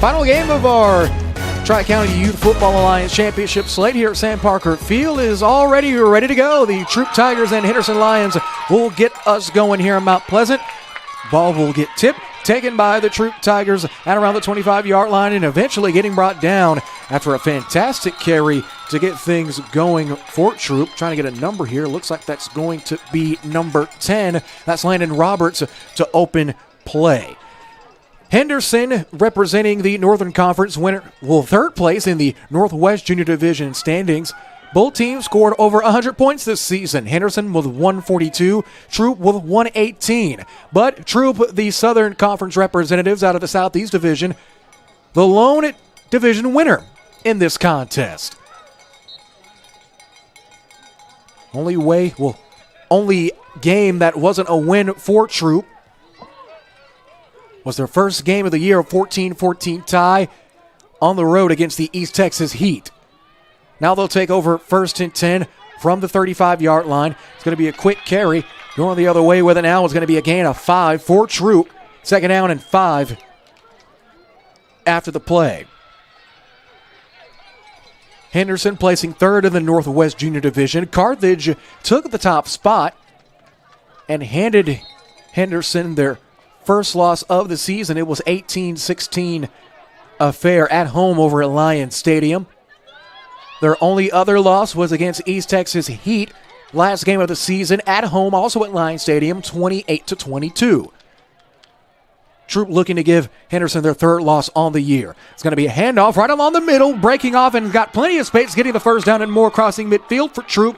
Final game of our Tri-County Youth Football Alliance Championship slate here at Sam Parker Field is already ready to go. The Troop Tigers and Henderson Lions will get us going here in Mount Pleasant. Ball will get tipped, taken by the Troop Tigers at around the 25-yard line, and eventually getting brought down after a fantastic carry to get things going for Troop. Trying to get a number here. Looks like that's going to be number 10. That's Landon Roberts to open play. Henderson representing the Northern Conference winner, third place in the Northwest Junior Division standings. Both teams scored over 100 points this season. Henderson with 142, Troop with 118. But Troop, the Southern Conference representatives out of the Southeast Division, the lone division winner in this contest. Only game that wasn't a win for Troop was their first game of the year, a 14-14 tie on the road against the East Texas Heat. Now they'll take over first and 10 from the 35-yard line. It's going to be a quick carry. Going the other way with it now is going to be a gain of 5 for Troop. Second down and 5 after the play. Henderson placing third in the Northwest Junior Division. Carthage took the top spot and handed Henderson their first loss of the season. It was 18-16 affair at home over at Lions Stadium. Their only other loss was against East Texas Heat, last game of the season at home, also at Lions Stadium, 28-22. Troop looking to give Henderson their third loss on the year. It's going to be a handoff right along the middle, breaking off and got plenty of space, getting the first down and more, crossing midfield for Troop.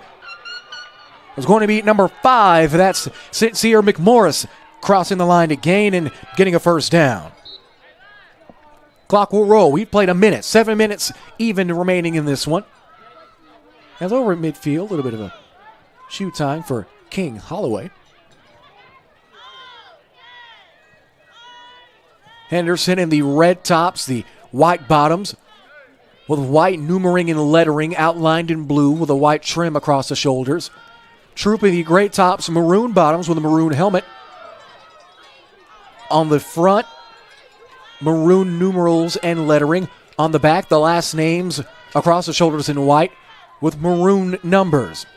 It's going to be number 5. That's Sincere McMorris, crossing the line to gain and getting a first down. Clock will roll. We've played a minute. 7 minutes even remaining in this one. As over at midfield, a little bit of a shoe time for King Holloway. Henderson in the red tops, the white bottoms, with white numbering and lettering outlined in blue with a white trim across the shoulders. Troop in the gray tops, maroon bottoms with a maroon helmet. On the front, maroon numerals and lettering. On the back, the last names across the shoulders in white with maroon numbers.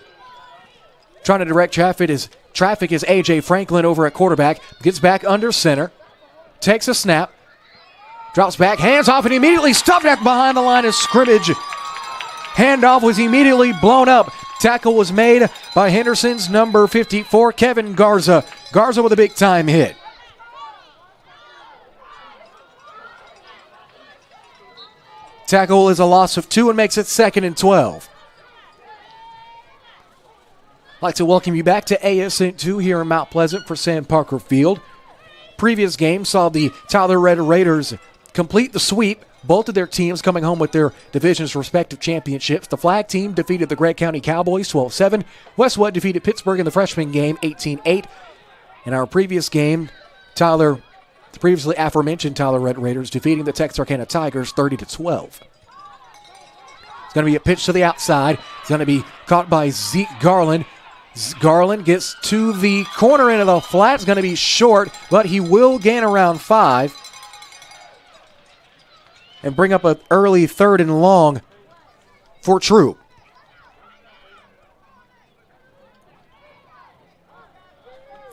Trying to direct traffic is A.J. Franklin over at quarterback. Gets back under center. Takes a snap. Drops back, hands off, and immediately stuffed back behind the line of scrimmage. Handoff was immediately blown up. Tackle was made by Henderson's number 54, Kevin Garza. Garza with a big-time hit. Tackle is a loss of 2 and makes it 2nd and 12. I'd like to welcome you back to ASN 2 here in Mount Pleasant for Sam Parker Field. Previous game saw the Tyler Red Raiders complete the sweep. Both of their teams coming home with their division's respective championships. The flag team defeated the Gregg County Cowboys 12-7. Westwood defeated Pittsburgh in the freshman game 18-8. In our previous game, the previously aforementioned Tyler Red Raiders defeating the Texarkana Tigers 30-12. It's going to be a pitch to the outside. It's going to be caught by Zeke Garland. Garland gets to the corner end of the flat. It's going to be short, but he will gain around 5 and bring up an early 3rd and long for Troop.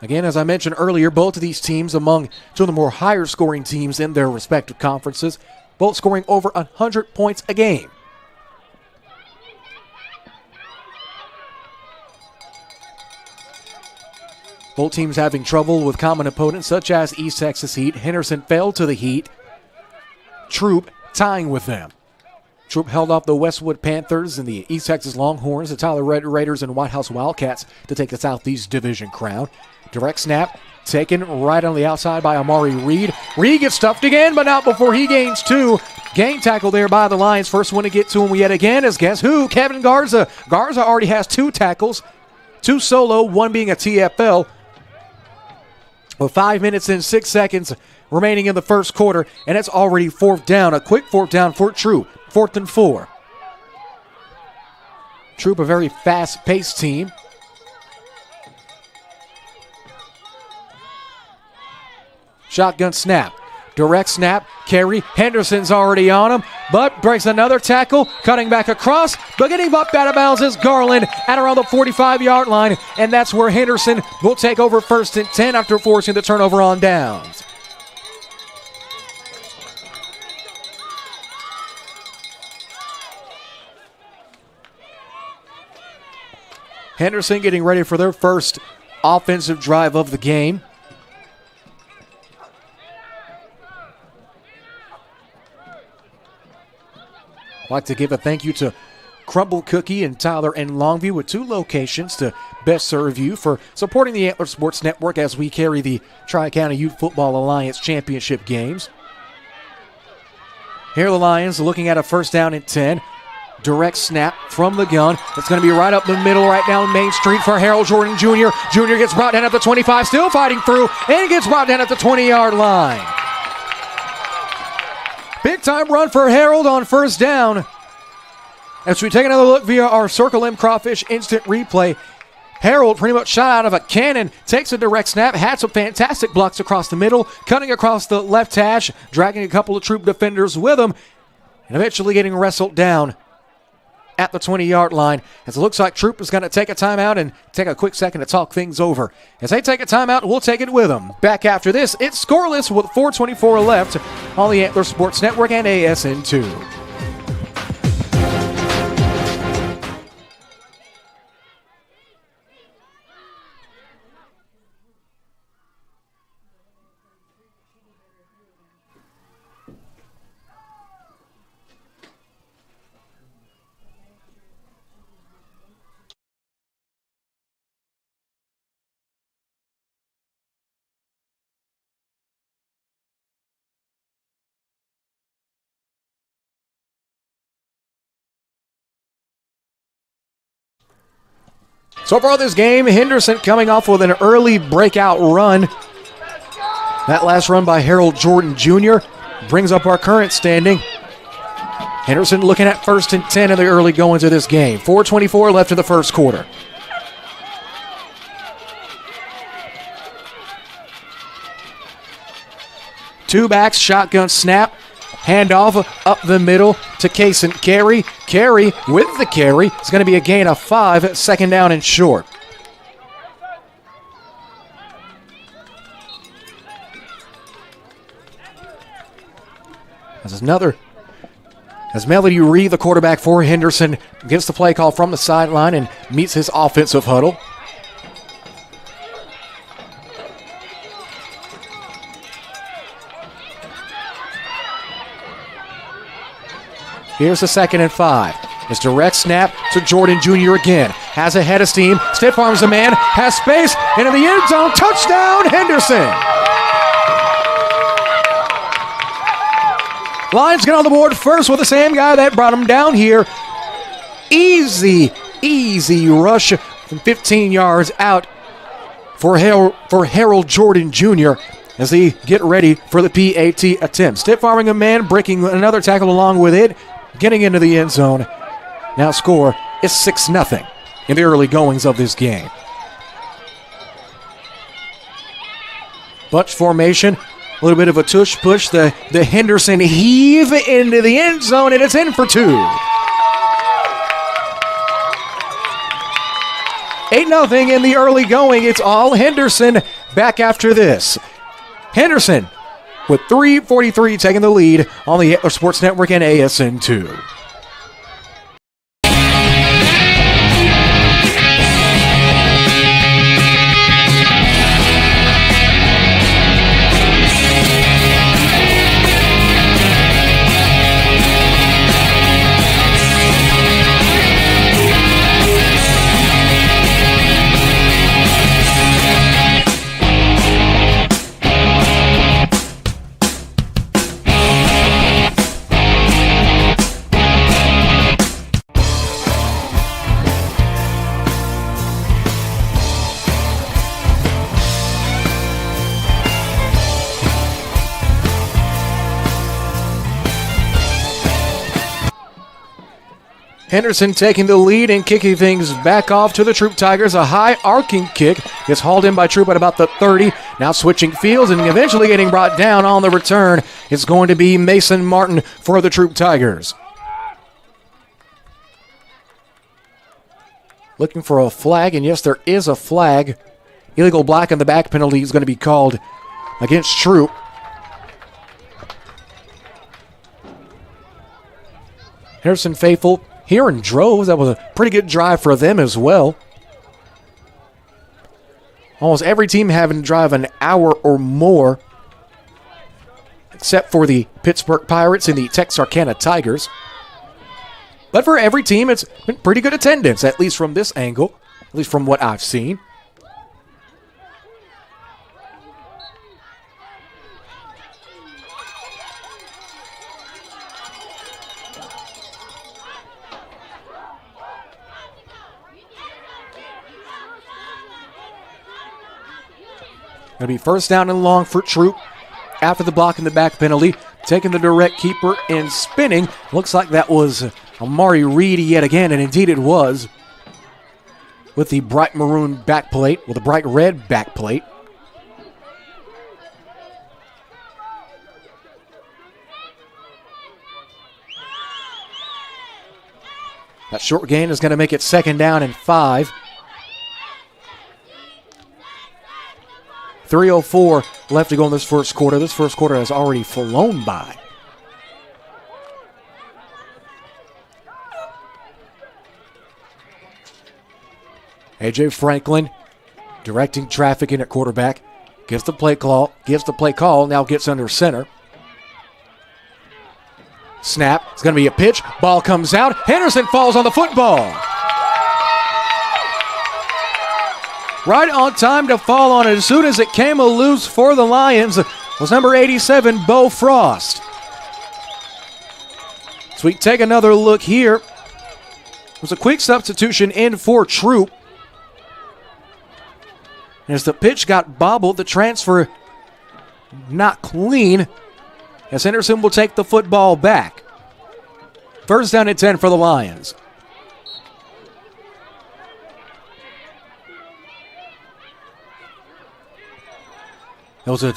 Again, as I mentioned earlier, both of these teams among two of the more higher scoring teams in their respective conferences, both scoring over 100 points a game. Both teams having trouble with common opponents such as East Texas Heat. Henderson fell to the Heat. Troop tying with them. Troop held off the Westwood Panthers and the East Texas Longhorns, the Tyler Red Raiders and White House Wildcats to take the Southeast Division crown. Direct snap taken right on the outside by Amari Reed. Reed gets stuffed again, but not before he gains 2. Gang tackle there by the Lions. First one to get to him yet again is guess who? Kevin Garza. Garza already has 2 tackles, 2 solo, 1 being a TFL. With 5 minutes and 6 seconds remaining in the first quarter, and it's already 4th down. A quick 4th down for Troop. 4th and 4. Troop, a very fast-paced team. Shotgun snap. Direct snap, carry. Henderson's already on him, but breaks another tackle, cutting back across, but getting bumped out of bounds is Garland at around the 45-yard line, and that's where Henderson will take over 1st and 10 after forcing the turnover on downs. Henderson getting ready for their first offensive drive of the game. I'd like to give a thank you to Crumble Cookie and Tyler in Longview with 2 locations to best serve you for supporting the Antler Sports Network as we carry the Tri-County Youth Football Alliance Championship games. Here are the Lions looking at a 1st down and 10. Direct snap from the gun. It's going to be right up the middle, right down Main Street for Harold Jordan Jr. Jr. gets brought down at the 25, still fighting through, and gets brought down at the 20-yard line. Big time run for Harold on 1st down. As we take another look via our Circle M Crawfish instant replay, Harold pretty much shot out of a cannon, takes a direct snap, had some fantastic blocks across the middle, cutting across the left hash, dragging a couple of troop defenders with him, and eventually getting wrestled down at the 20-yard line. As it looks like Troop is going to take a timeout and take a quick second to talk things over. As they take a timeout, we'll take it with them. Back after this, it's scoreless with 4:24 left on the Antler Sports Network and ASN2. So far this game, Henderson coming off with an early breakout run. That last run by Harold Jordan Jr. brings up our current standing. Henderson looking at 1st and 10 in the early goings of this game. 4:24 left in the first quarter. Two backs, shotgun snap. Handoff up the middle to Case and Carey. Carey with the carry. It's going to be a gain of 5, 2nd down and short. As Melody Reed, the quarterback for Henderson, gets the play call from the sideline and meets his offensive huddle. Here's the 2nd and 5. It's direct snap to Jordan Jr. again. Has a head of steam. Stiff arms the man. Has space. Into the end zone. Touchdown, Henderson. Lions get on the board first with the same guy that brought him down here. Easy rush from 15 yards out for Harold Jordan Jr. as they get ready for the PAT attempt. Stiff arming a man, breaking another tackle along with it. Getting into the end zone. Now score is 6-0 in the early goings of this game. Bunch formation. A little bit of a tush push. The Henderson heave into the end zone, and it's in for 2. 8-0 in the early going. It's all Henderson back after this. Henderson with 3:43 taking the lead on the Antler Sports Network and ASN2. Henderson taking the lead and kicking things back off to the Troop Tigers. A high arcing kick gets hauled in by Troop at about the 30. Now switching fields and eventually getting brought down on the return. It's going to be Mason Martin for the Troop Tigers. Looking for a flag, and yes, there is a flag. Illegal black in the back penalty is going to be called against Troop. Henderson faithful here in droves. That was a pretty good drive for them as well. Almost every team having to drive an hour or more, except for the Pittsburgh Pirates and the Texarkana Tigers. But for every team, it's been pretty good attendance, at least from this angle, at least from what I've seen. Going to be first down and long for Troop after the block in the back penalty. Taking the direct keeper and spinning. Looks like that was Amari Reed yet again, and indeed it was. With the bright maroon back plate, with a bright red back plate. That short gain is going to make it second down and 5. 3:04 left to go in this first quarter. This first quarter has already flown by. A.J. Franklin directing traffic in at quarterback. Gives the play call, now gets under center. Snap, it's going to be a pitch. Ball comes out. Henderson falls on the football. Right on time to fall on it. As soon as it came loose for the Lions was number 87, Bo Frost. So we take another look here. It was a quick substitution in for Troop. As the pitch got bobbled, the transfer not clean, as Henderson will take the football back. First down and 10 for the Lions. That was a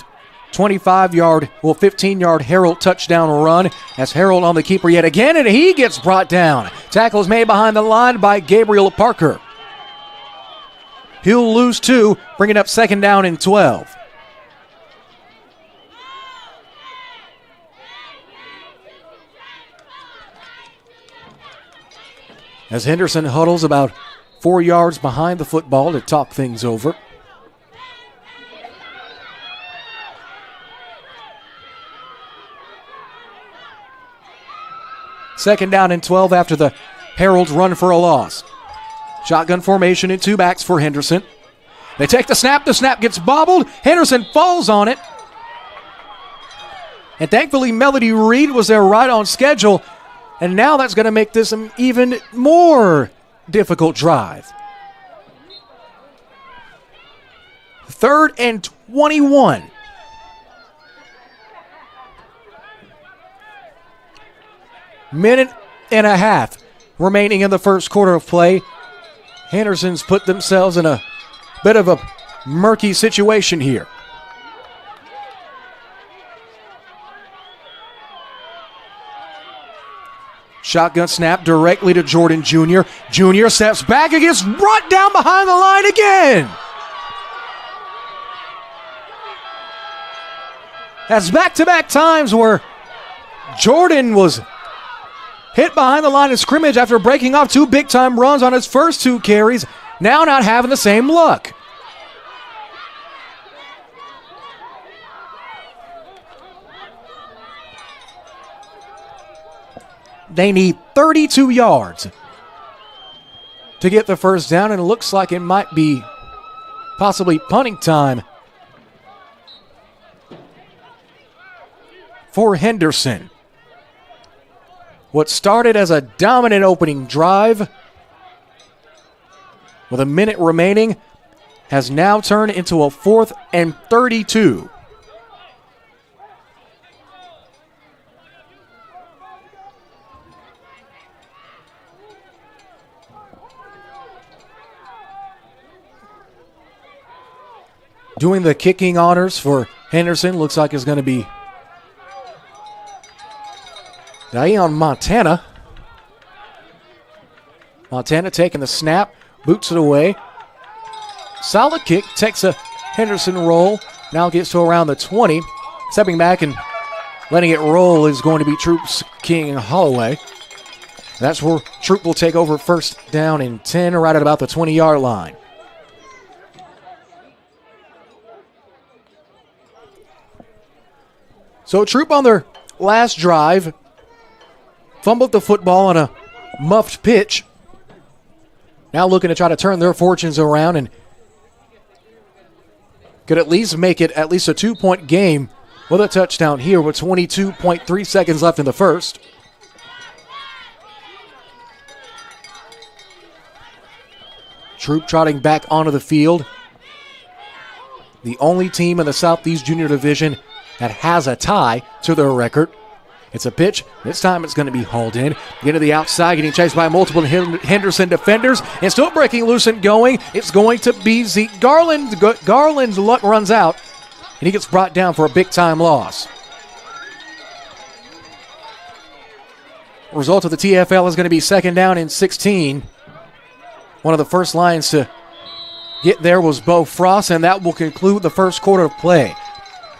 15-yard Harold touchdown run as Harold on the keeper yet again, and he gets brought down. Tackle is made behind the line by Gabriel Parker. He'll lose 2, bringing up second down and 12. As Henderson huddles about 4 yards behind the football to talk things over. Second down and 12 after the Herald's run for a loss. Shotgun formation in 2 backs for Henderson. They take the snap. The snap gets bobbled. Henderson falls on it. And thankfully, Melody Reed was there right on schedule. And now that's going to make this an even more difficult drive. 3rd and 21. Minute and a half remaining in the first quarter of play. Henderson's put themselves in a bit of a murky situation here. Shotgun snap directly to Jordan Jr. Jr. steps back and gets brought down behind the line again. That's back-to-back times where Jordan was hit behind the line of scrimmage after breaking off 2 big-time runs on his first 2 carries, now not having the same luck. They need 32 yards to get the first down, and it looks like it might be possibly punting time for Henderson. What started as a dominant opening drive with a minute remaining has now turned into a 4th and 32. Doing the kicking honors for Henderson looks like it's going to be Dion Montana. Montana taking the snap, boots it away. Solid kick, takes a Henderson roll, now gets to around the 20. Stepping back and letting it roll is going to be Troop's King Holloway. That's where Troop will take over first down and 10, right at about the 20-yard line. So Troop on their last drive fumbled the football on a muffed pitch. Now looking to try to turn their fortunes around and could at least make it at least a 2-point game with a touchdown here with 22.3 seconds left in the first. Troop trotting back onto the field. The only team in the Southeast Junior Division that has a tie to their record. It's a pitch. This time it's going to be hauled in. Get to the outside, getting chased by multiple Henderson defenders, and still breaking loose and going. It's going to be Zeke Garland. Garland's luck runs out, and he gets brought down for a big-time loss. Result of the TFL is going to be 2nd down and 16. One of the first Lions to get there was Bo Frost, and that will conclude the first quarter of play.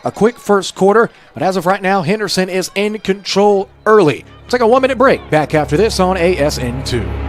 A quick first quarter, but as of right now, Henderson is in control early. Let's take a 1-minute break. Back after this on ASN2.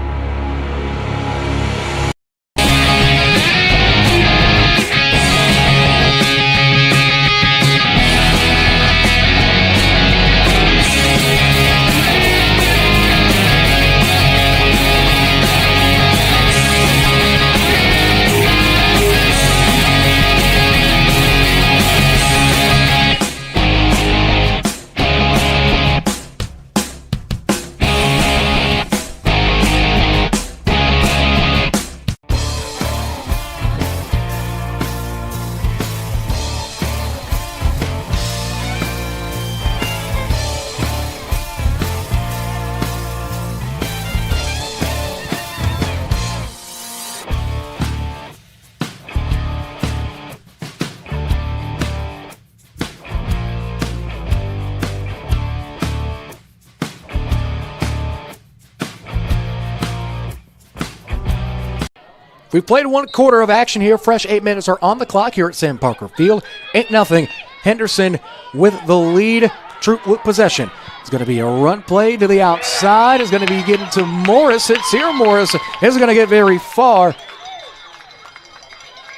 We've played 1 quarter of action here. Fresh 8 minutes are on the clock here at Sam Parker Field. 8-0. Henderson with the lead. Troop with possession. It's going to be a run play to the outside. It's going to be getting to Morris. It's here. Morris isn't going to get very far.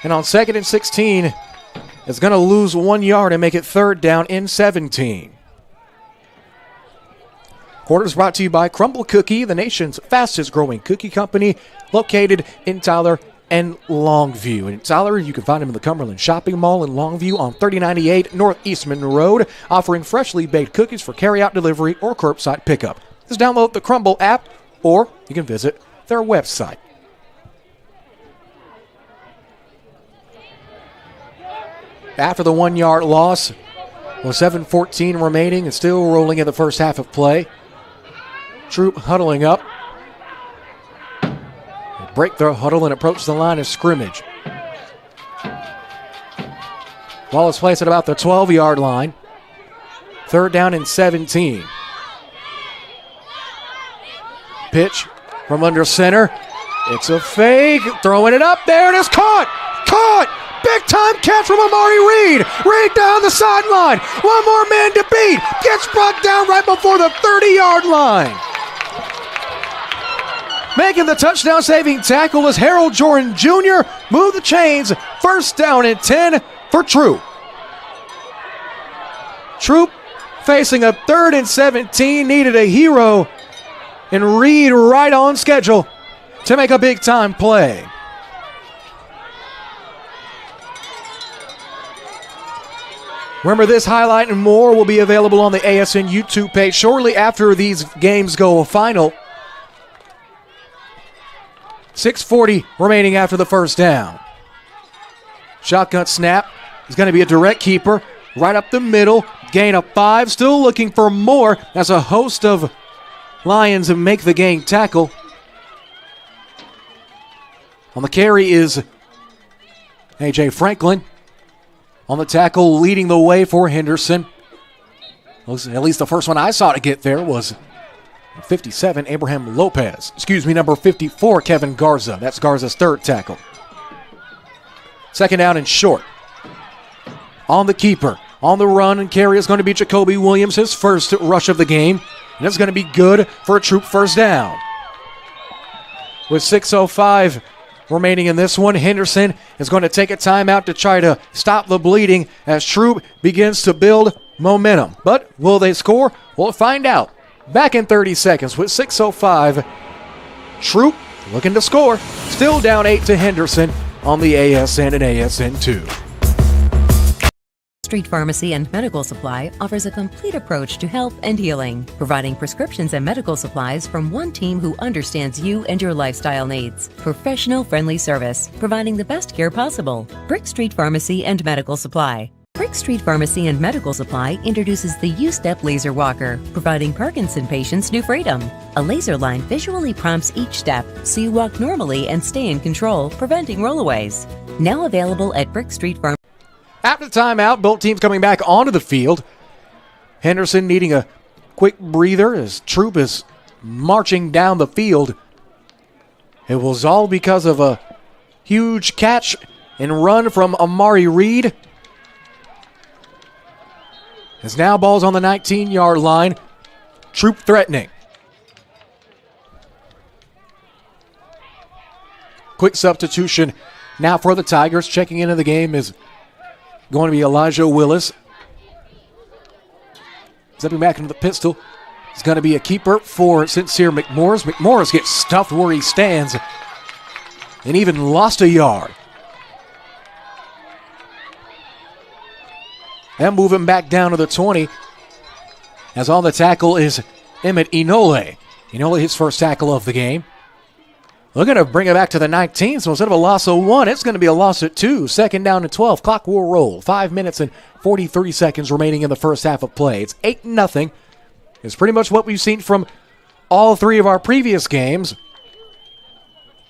And on 2nd and 16, it's going to lose 1 yard and make it 3rd down and 17. Quarters brought to you by Crumble Cookie, the nation's fastest growing cookie company, located in Tyler and Longview. And in Tyler, you can find them in the Cumberland Shopping Mall in Longview on 3098 North Eastman Road, offering freshly baked cookies for carryout delivery or curbside pickup. Just download the Crumble app, or you can visit their website. After the 1 yard loss, with 7:14 remaining and still rolling in the first half of play, Troop huddling up. They break their huddle and approach the line of scrimmage. Ball is placed at about the 12-yard line. 3rd down and 17. Pitch from under center. It's a fake. Throwing it up there, and it's caught! Caught! Big-time catch from Amari Reed. Reed down the sideline. One more man to beat. Gets brought down right before the 30-yard line. Making the touchdown-saving tackle is Harold Jordan Jr. Move the chains. 1st down and 10 for Troop. Troop facing a 3rd and 17. Needed a hero. And Reed right on schedule to make a big-time play. Remember, this highlight and more will be available on the ASN YouTube page shortly after these games go final. 6:40 remaining after the 1st down. Shotgun snap is going to be a direct keeper right up the middle. Gain of 5. Still looking for more as a host of Lions make the game tackle. On the carry is A.J. Franklin. on the tackle, leading the way for Henderson. At least the first one I saw to get there was 57, Abraham Lopez. Number 54, Kevin Garza. That's Garza's third tackle. Second down and short. On the keeper, on the run and carry is going to be Jacoby Williams, his first rush of the game. And it's going to be good for a Troop first down. With 6:05 remaining in this one, Henderson is going to take a timeout to try to stop the bleeding as Troop begins to build momentum. But will they score? We'll find out. Back in 30 seconds with 6:05. Troop looking to score. Still down 8 to Henderson on the ASN and ASN 2. Street Pharmacy and Medical Supply offers a complete approach to health and healing, providing prescriptions and medical supplies from one team who understands you and your lifestyle needs. Professional friendly service, providing the best care possible. Brick Street Pharmacy and Medical Supply. Brick Street Pharmacy and Medical Supply introduces the U-Step Laser Walker, providing Parkinson patients new freedom. A laser line visually prompts each step, so you walk normally and stay in control, preventing rollaways. Now available at Brick Street Pharmacy. After the timeout, both teams coming back onto the field. Henderson needing a quick breather as Troop is marching down the field. It was all because of a huge catch and run from Amari Reed. As now ball's on the 19-yard line. Troop threatening. Quick substitution now for the Tigers. Checking into the game is going to be Elijah Willis. Stepping back into the pistol is going to be a keeper for Sincere McMorris. McMorris gets stuffed where he stands and even lost a yard. And moving back down to the 20 as on the tackle is Emmett Inole. Inole, his first tackle of the game. Looking to bring it back to the 19, so instead of a loss of 1, it's going to be a loss of 2. Second down and 12. Clock will roll. 5 minutes and 43 seconds remaining in the first half of play. It's 8-0. It's pretty much what we've seen from all three of our previous games.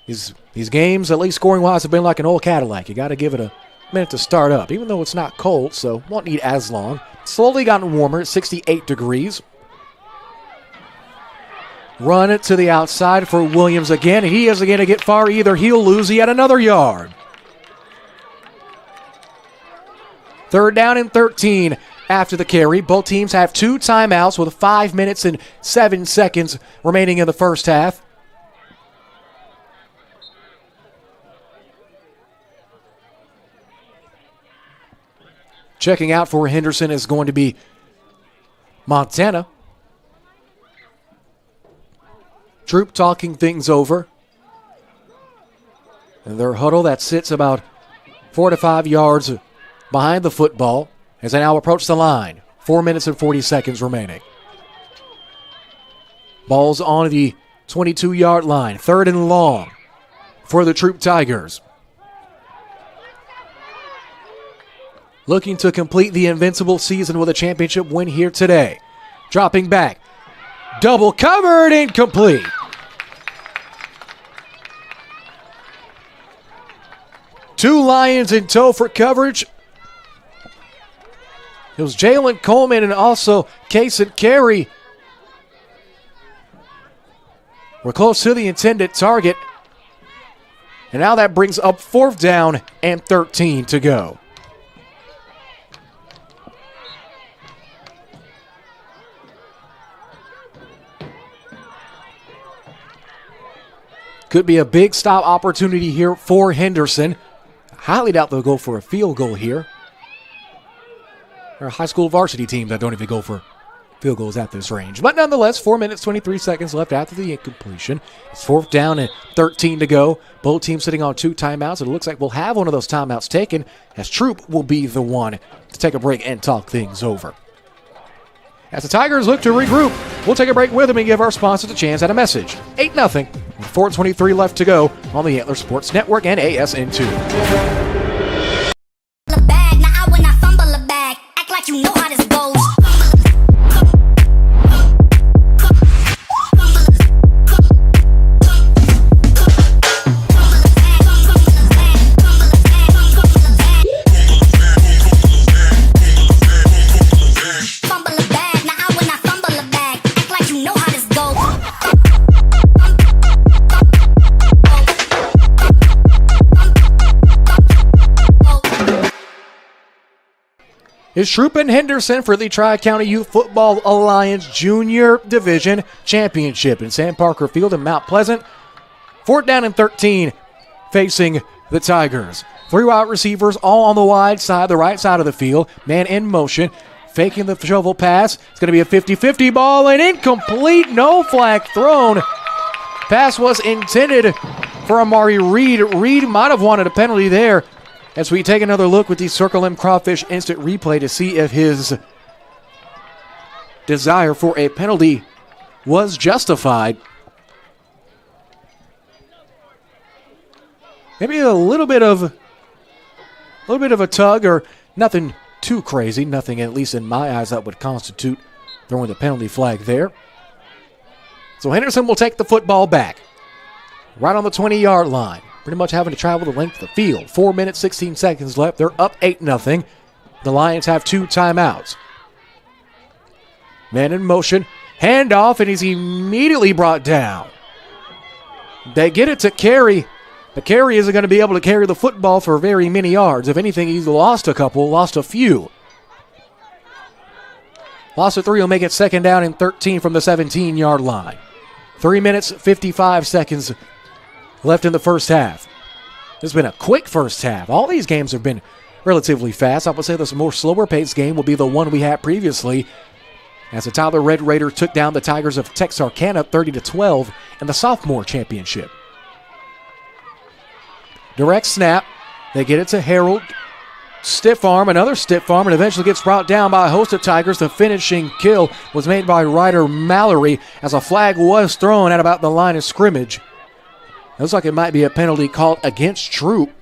These games, at least scoring-wise, have been like an old Cadillac. You got to give it a minute to start up, even though it's not cold, so won't need as long. Slowly gotten warmer at 68 degrees. Run it to the outside for Williams again. He isn't going to get far either. He'll lose yet another yard. Third down and 13 after the carry. Both teams have 2 timeouts with 5 minutes and 7 seconds remaining in the first half. Checking out for Henderson is going to be Montana. Troop talking things over. And their huddle that sits about 4 to 5 yards behind the football as they now approach the line. 4 minutes and 40 seconds remaining. Ball's on the 22-yard line. Third and long for the Troop Tigers. Looking to complete the invincible season with a championship win here today. Dropping back. Double covered, incomplete. Two Lions in tow for coverage. It was Jalen Coleman and also Kason Carey. We're close to the intended target. And now that brings up 4th down and 13 to go. Could be a big stop opportunity here for Henderson. Highly doubt they'll go for a field goal here. There are high school varsity teams that don't even go for field goals at this range. But nonetheless, 4 minutes, 23 seconds left after the incompletion. It's 4th down and 13 to go. Both teams sitting on 2 timeouts. It looks like we'll have one of those timeouts taken as Troop will be the one to take a break and talk things over. As the Tigers look to regroup, we'll take a break with them and give our sponsors a chance at a message. 8-0, with 4:23 left to go on the Antler Sports Network and ASN2. Now when I fumble a bag, act like you know how this goes. is Troop and Henderson for the Tri-County Youth Football Alliance Junior Division Championship in Sam Parker Field in Mount Pleasant. 4th down and 13 facing the Tigers. 3 wide receivers all on the wide side, the right side of the field. Man in motion, faking the shovel pass. It's going to be a 50-50 ball and incomplete. No flag thrown. Pass was intended for Amari Reed. Reed might have wanted a penalty there. As we take another look with the Circle M Crawfish instant replay to see if his desire for a penalty was justified. Maybe a little bit of a tug, or nothing too crazy, nothing at least in my eyes that would constitute throwing the penalty flag there. So Henderson will take the football back right on the 20-yard line. Pretty much having to travel the length of the field. 4 minutes, 16 seconds left. They're up 8-0. The Lions have 2 timeouts. Man in motion. Handoff, and he's immediately brought down. They get it to Carey. But Carey isn't going to be able to carry the football for very many yards. If anything, he's lost a couple, lost a few. Loss of 3 will make it 2nd down and 13 from the 17-yard line. 3 minutes, 55 seconds left in the first half. It's been a quick first half. All these games have been relatively fast. I would say this more slower-paced game will be the one we had previously, as the Tyler Red Raider took down the Tigers of Texarkana 30-12 in the sophomore championship. Direct snap. They get it to Harold. Stiff arm, another stiff arm, and eventually gets brought down by a host of Tigers. The finishing kill was made by Ryder Mallory as a flag was thrown at about the line of scrimmage. Looks like it might be a penalty called against Troop.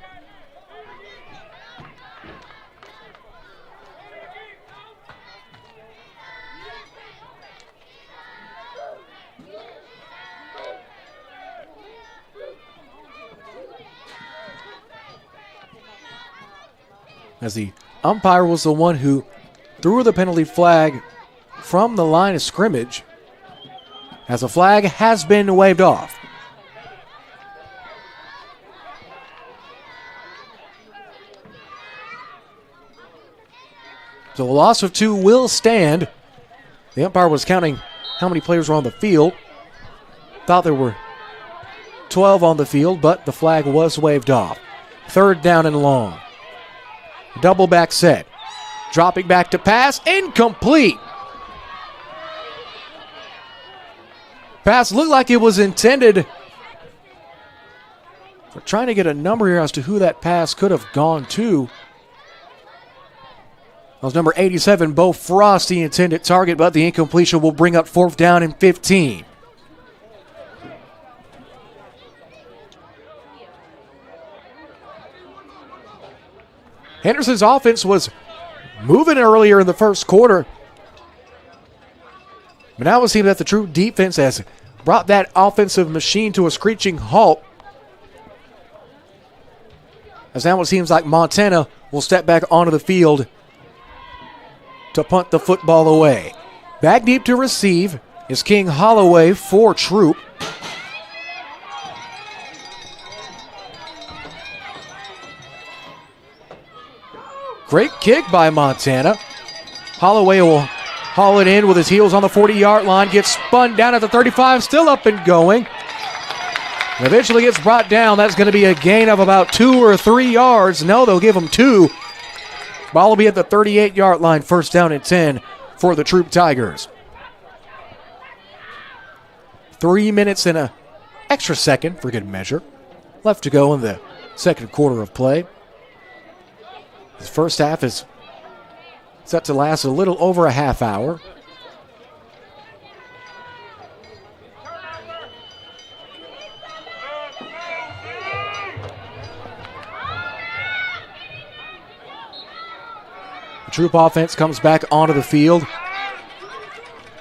As the umpire was the one who threw the penalty flag from the line of scrimmage, as a flag has been waved off. So a loss of 2 will stand. The umpire was counting how many players were on the field. Thought there were 12 on the field, but the flag was waved off. 3rd down and long. Double back set. Dropping back to pass. Incomplete. Pass looked like it was intended. We're trying to get a number here as to who that pass could have gone to. That was number 87, Bo Frost, the intended target, but the incompletion will bring up 4th down and 15. Henderson's offense was moving earlier in the first quarter, but now it seems that the Troop defense has brought that offensive machine to a screeching halt. As now it seems like Montana will step back onto the field to punt the football away. Back deep to receive is King Holloway for Troop. Great kick by Montana. Holloway will haul it in with his heels on the 40-yard line. Gets spun down at the 35, still up and going. And eventually gets brought down. That's going to be a gain of about 2 or 3 yards. No, they'll give him 2. Ball will be at the 38-yard line. 1st down and 10 for the Troop Tigers. 3 minutes and an extra second, for good measure, left to go in the second quarter of play. This first half is set to last a little over a half hour. The Troop offense comes back onto the field.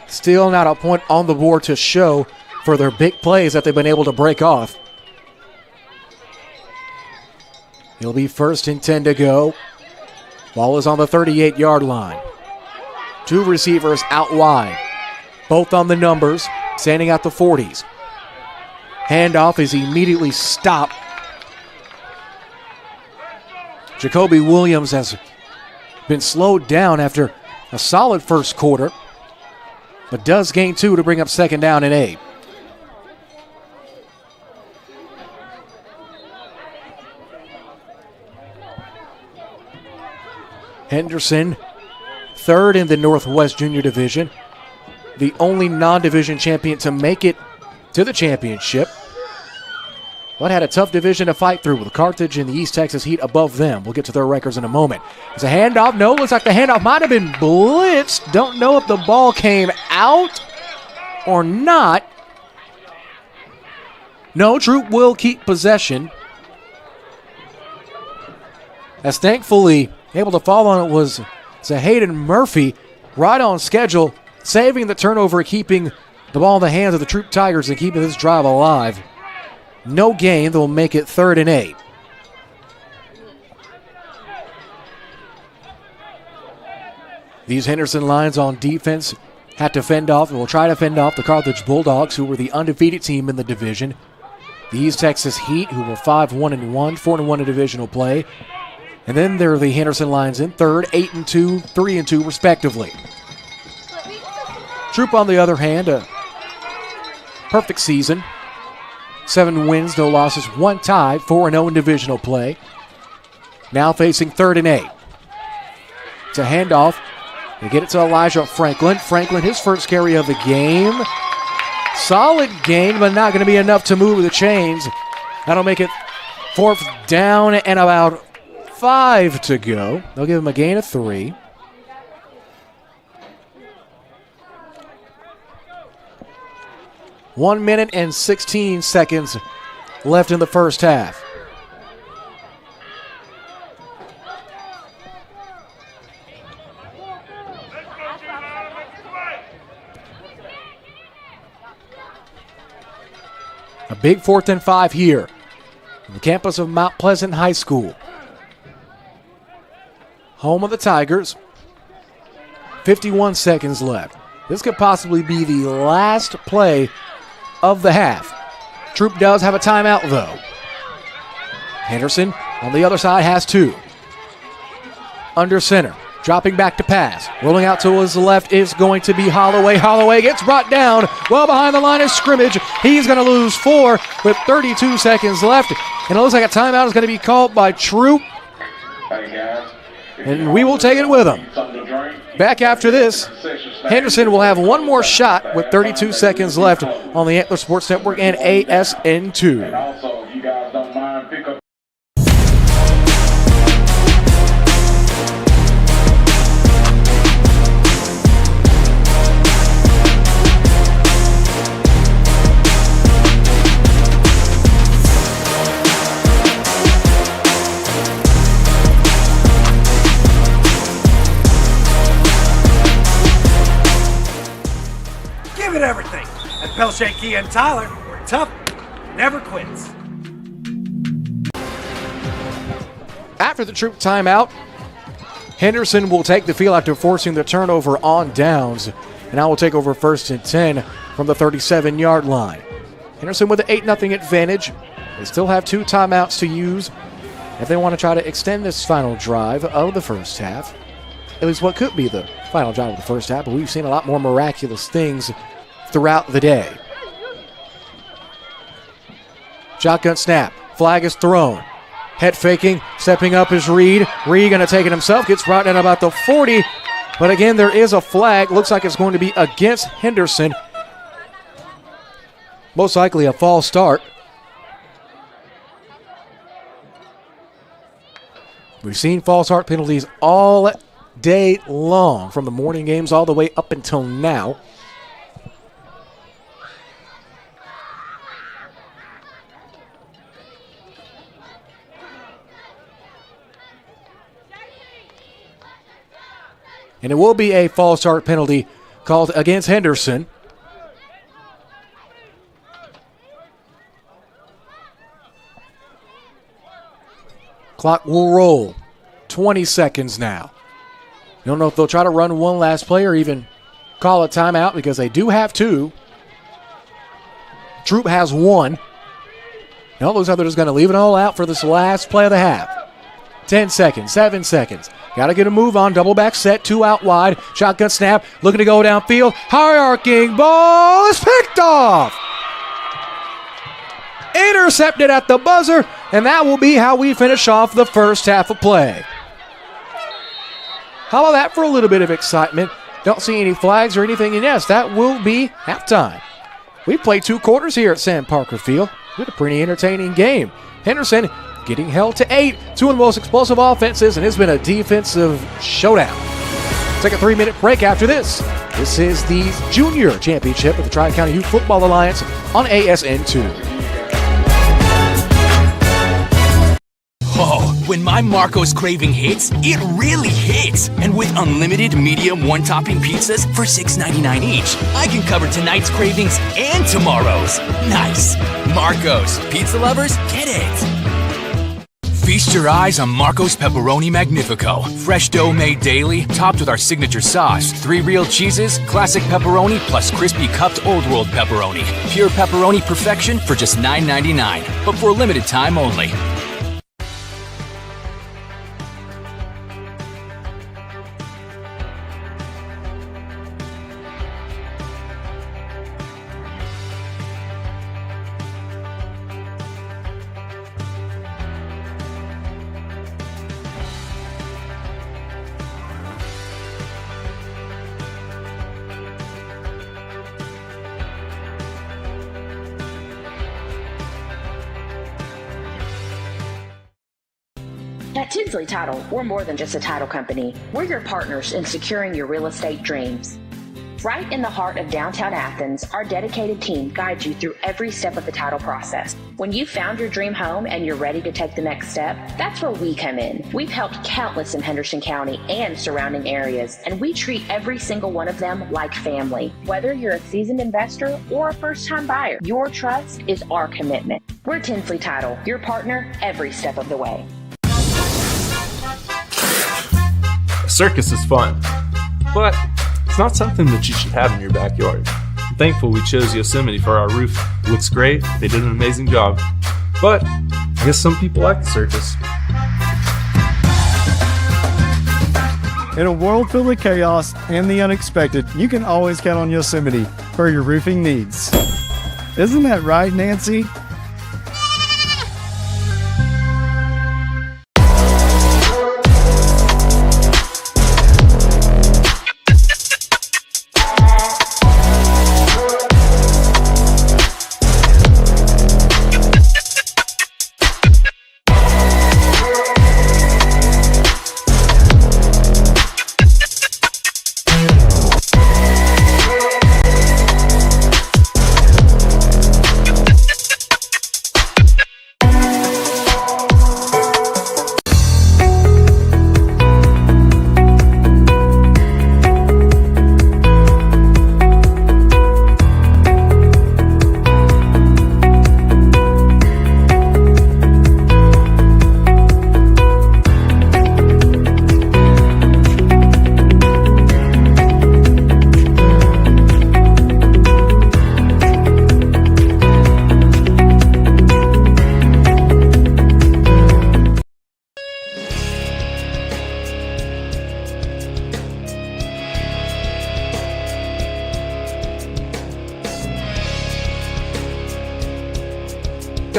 Still not a point on the board to show for their big plays that they've been able to break off. It'll be 1st and 10 to go. Ball is on the 38-yard line. 2 receivers out wide, both on the numbers, standing at the 40s. Handoff is immediately stopped. Jacoby Williams has been slowed down after a solid first quarter, but does gain 2 to bring up second down and 8. Henderson, third in the Northwest Junior Division, the only non-division champion to make it to the championship, but had a tough division to fight through with Carthage and the East Texas Heat above them. We'll get to their records in a moment. It's a handoff. No, looks like the handoff might have been blitzed. Don't know if the ball came out or not. No, Troop will keep possession. As thankfully able to fall on it was Hayden Murphy, right on schedule, saving the turnover, keeping the ball in the hands of the Troop Tigers and keeping this drive alive. No gain. They'll make it 3rd and 8. These Henderson Lions on defense had to fend off and will try to fend off the Carthage Bulldogs, who were the undefeated team in the division. The East Texas Heat, who were 5-1-1, 4-1 in divisional play. And then there are the Henderson Lions in 3rd, 8-2, 3-2 respectively. Troop, on the other hand, a perfect season. 7 wins, no losses, 1 tie, 4-0 in divisional play. Now facing 3rd and 8. It's a handoff. They get it to Elijah Franklin. Franklin, his first carry of the game. Solid gain, but not going to be enough to move the chains. That'll make it 4th down and about 5 to go. They'll give him a gain of 3. One minute and 16 seconds left in the first half. A big 4th and 5 here on the campus of Mount Pleasant High School. Home of the Tigers. 51 seconds left. This could possibly be the last play of the half. Troop does have a timeout, though. Henderson on the other side has 2. Under center. Dropping back to pass. Rolling out to his left is going to be Holloway. Holloway gets brought down well behind the line of scrimmage. He's going to lose 4 with 32 seconds left. And it looks like a timeout is going to be called by Troop. And we will take it with him. Back after this, Henderson will have one more shot with 32 seconds left on the Antler Sports Network and ASN2. Everything. At Pelshake Key and Tyler, we're tough, never quits. After the Troop timeout, Henderson will take the field after forcing the turnover on downs. And I will take over 1st and 10 from the 37-yard line. Henderson with an 8-0 advantage. They still have 2 timeouts to use if they want to try to extend this final drive of the first half. At least what could be the final drive of the first half, but we've seen a lot more miraculous things throughout the day. Shotgun snap. Flag is thrown. Head faking. Stepping up is Reed. Reed going to take it himself. Gets brought down about the 40. But again, there is a flag. Looks like it's going to be against Henderson. Most likely a false start. We've seen false start penalties all day long, from the morning games all the way up until now. And it will be a false start penalty called against Henderson. Clock will roll. 20 seconds now. Don't know if they'll try to run one last play or even call a timeout, because they do have 2. Troop has 1. No, looks like they're just going to leave it all out for this last play of the half. 10 seconds, 7 seconds, Got to get a move on. Double back set. 2 out wide. Shotgun snap. Looking to go downfield. High arcing ball is picked off. Intercepted at the buzzer. And that will be how we finish off the first half of play. How about that for a little bit of excitement? Don't see any flags or anything. And yes, that will be halftime. We played 2 quarters here at Sam Parker Field. With a pretty entertaining game. Henderson getting held to 8. 2 of the most explosive offenses, and it's been a defensive showdown. Take a 3-minute break after this. This is the Junior Championship of the Tri-County Youth Football Alliance on ASN2. Oh, when my Marco's craving hits, it really hits. And with unlimited medium one-topping pizzas for $6.99 each, I can cover tonight's cravings and tomorrow's. Nice. Marco's. Pizza lovers, get it. Feast your eyes on Marco's Pepperoni Magnifico. Fresh dough made daily, topped with our signature sauce. 3 real cheeses, classic pepperoni, plus crispy cupped Old World pepperoni. Pure pepperoni perfection for just $9.99, but for a limited time only. At Tinsley Title, we're more than just a title company. We're your partners in securing your real estate dreams. Right in the heart of downtown Athens, our dedicated team guides you through every step of the title process. When you've found your dream home and you're ready to take the next step, that's where we come in. We've helped countless in Henderson County and surrounding areas, and we treat every single one of them like family. Whether you're a seasoned investor or a first-time buyer, your trust is our commitment. We're Tinsley Title, your partner every step of the way. A circus is fun, but it's not something that you should have in your backyard. I'm thankful we chose Yosemite for our roof. It looks great, they did an amazing job, but I guess some people like the circus. In a world filled with chaos and the unexpected, you can always count on Yosemite for your roofing needs. Isn't that right, Nancy?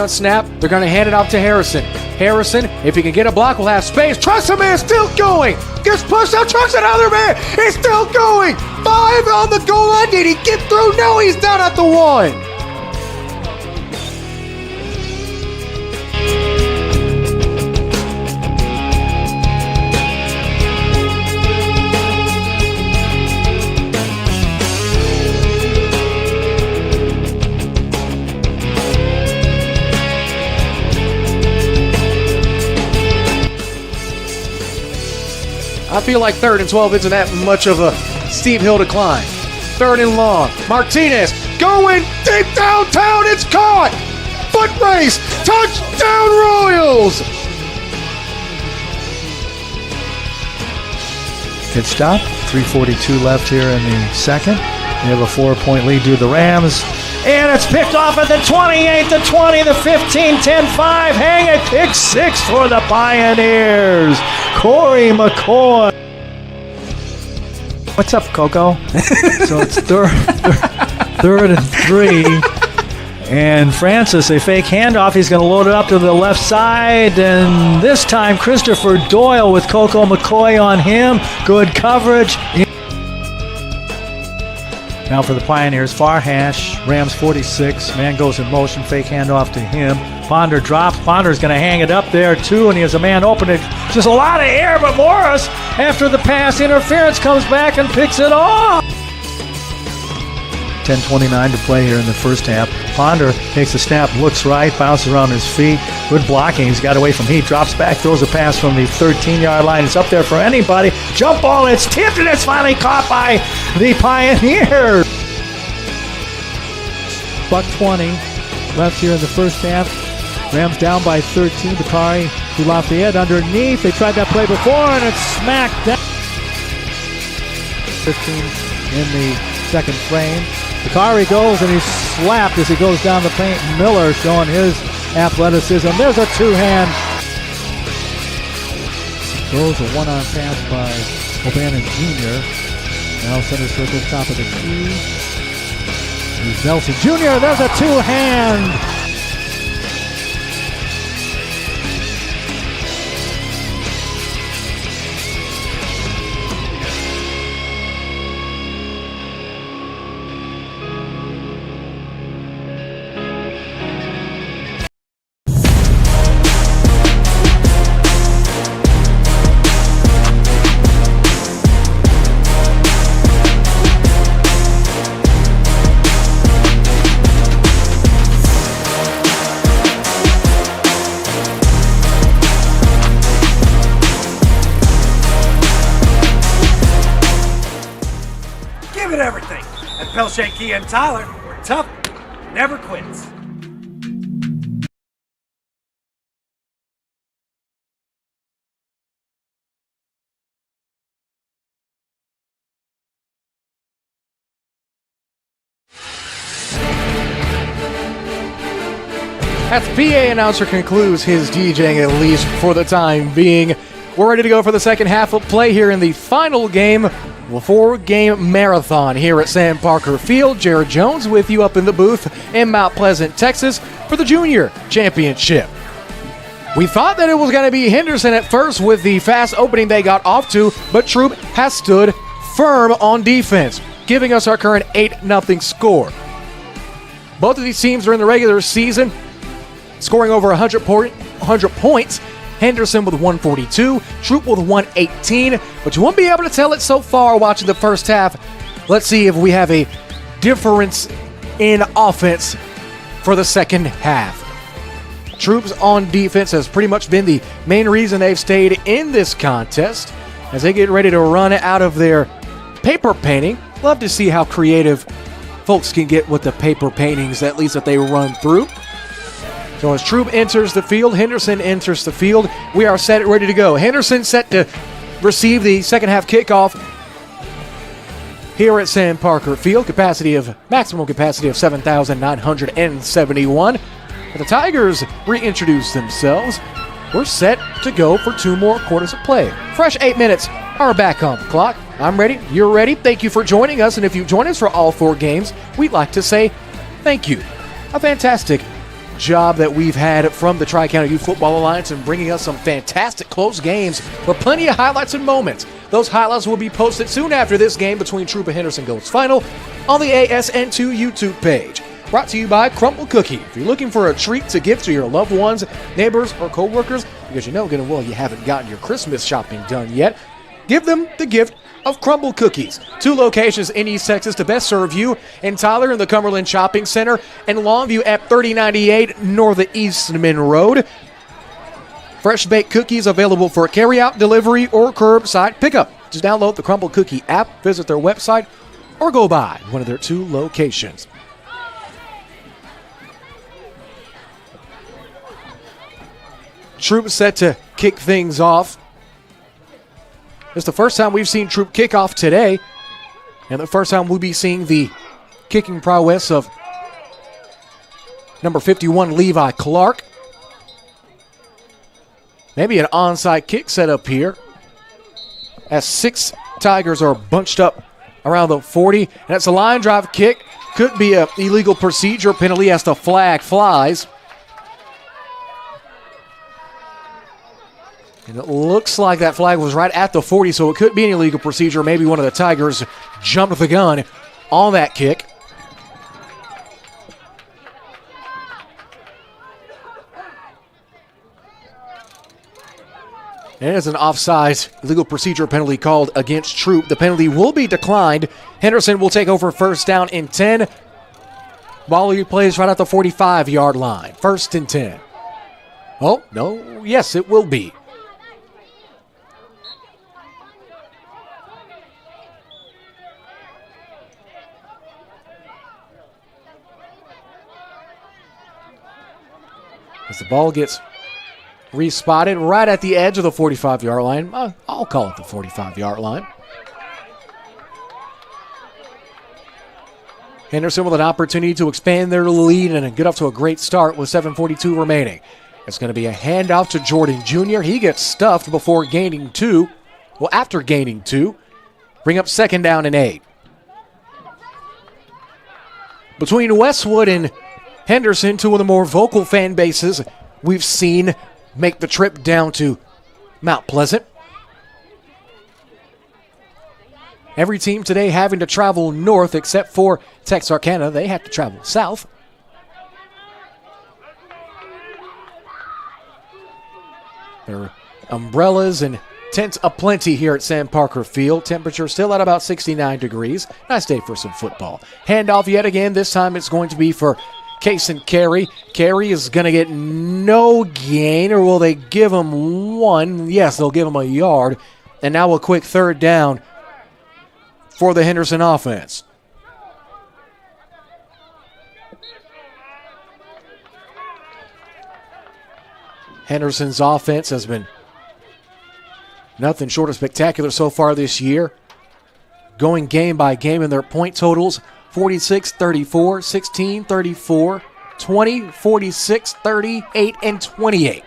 Snap, they're going to hand it off to Harrison. Harrison, if he can get a block, will have space. Trust him, man, still going. Gets pushed out, trucks another man. He's still going. 5 on the goal line. Did he get through? No, he's down at the 1. I feel like 3rd and 12 isn't that much of a steep hill to climb. 3rd and long. Martinez going deep downtown. It's caught. Foot race. Touchdown Royals. Good stop. 3:42 left here in the second. They have a 4-point lead to the Rams. And it's picked off at the 28, the 20, the 15, 10-5. Hang it, pick 6 for the Pioneers. Corey McCoy. What's up, Coco? So it's third and 3. And Francis, a fake handoff. He's going to load it up to the left side. And this time, Christopher Doyle with Coco McCoy on him. Good coverage. Now for the Pioneers, far hash, Rams 46. Man goes in motion, fake handoff to him. Ponder drops. Ponder's going to hang it up there too, and he has a man open. It just a lot of air, but Morris, after the pass interference, comes back and picks it off. 10:29 to play here in the first half. Ponder takes a snap, looks right, bounces around his feet. Good blocking. He's got away from Heat, drops back, throws a pass from the 13-yard line. It's up there for anybody. Jump ball, it's tipped, and it's finally caught by the Pioneers. $1:20 left here in the first half. Rams down by 13. Bakari to Lafayette underneath. They tried that play before, and it's smacked down. 15 in the second frame. Bakari goes, and he's slapped as he goes down the paint. Miller showing his athleticism. There's a two-hand. Throws a one-on pass by O'Bannon Jr. Now center circle, top of the key. Here's Nelson Jr. There's a two-hand. Give it everything. And Pelche, Key, and Tyler were tough, never quits. As the PA announcer concludes his DJing, at least for the time being, we're ready to go for the second half of play here in the final game of a 4-game marathon here at Sam Parker Field. Jared Jones with you up in the booth in Mount Pleasant, Texas for the Junior Championship. We thought that it was going to be Henderson at first with the fast opening they got off to, but Troop has stood firm on defense, giving us our current 8-0 score. Both of these teams are in the regular season, scoring over 100 points. Henderson with 142, Troop with 118, but you won't be able to tell it so far watching the first half. Let's see if we have a difference in offense for the second half. Troops on defense has pretty much been the main reason they've stayed in this contest as they get ready to run out of their paper painting. Love to see how creative folks can get with the paper paintings, at least that they run through. So as Troop enters the field, Henderson enters the field. We are set, ready to go. Henderson set to receive the second half kickoff here at Sam Parker Field. Maximum capacity of 7,971. The Tigers reintroduce themselves. We're set to go for 2 more quarters of play. Fresh 8 minutes are back on the clock. I'm ready. You're ready. Thank you for joining us. And if you join us for all 4 games, we'd like to say thank you. A fantastic job that we've had from the Tri-County Youth Football Alliance in bringing us some fantastic close games with plenty of highlights and moments. Those highlights will be posted soon after this game between Troop and Henderson Gold's Final on the ASN2 YouTube page. Brought to you by Crumble Cookie. If you're looking for a treat to give to your loved ones, neighbors, or co-workers, because you know good and well you haven't gotten your Christmas shopping done yet, give them the gift of Crumble Cookies. 2 locations in East Texas to best serve you. In Tyler in the Cumberland Shopping Center and Longview at 3098 North Eastman Road. Fresh baked cookies available for carry-out, delivery, or curbside pickup. Just download the Crumble Cookie app, visit their website, or go by one of their 2 locations. Troop set to kick things off. It's the first time we've seen Troop kick off today. And the first time we'll be seeing the kicking prowess of number 51, Levi Clark. Maybe an onside kick set up here, as 6 Tigers are bunched up around the 40. And that's a line drive kick. Could be an illegal procedure penalty as the flag flies. And it looks like that flag was right at the 40, so it could be an illegal procedure. Maybe one of the Tigers jumped the gun on that kick. And it's an offside legal procedure penalty called against Troop. The penalty will be declined. Henderson will take over first down and 10. Ball plays right at the 45-yard line. First and 10. Oh, no. Yes, it will be. As the ball gets respotted right at the edge of the 45-yard line. I'll call it the 45-yard line. Henderson with an opportunity to expand their lead and get off to a great start with 7:42 remaining. It's going to be a handoff to Jordan Jr. He gets stuffed before gaining 2. Well, after gaining 2. Bring up second down and 8. Between Westwood and Henderson, two of the more vocal fan bases we've seen make the trip down to Mount Pleasant. Every team today having to travel north except for Texarkana. They have to travel south. There are umbrellas and tents aplenty here at Sam Parker Field. Temperature still at about 69 degrees. Nice day for some football. Handoff yet again. This time it's going to be for Kason Carey. Carey is going to get no gain, or will they give him 1? Yes, they'll give him a yard. And now a quick third down for the Henderson offense. Henderson's offense has been nothing short of spectacular so far this year. Going game by game in their point totals. 46, 34, 16, 34, 20, 46, 38, and 28.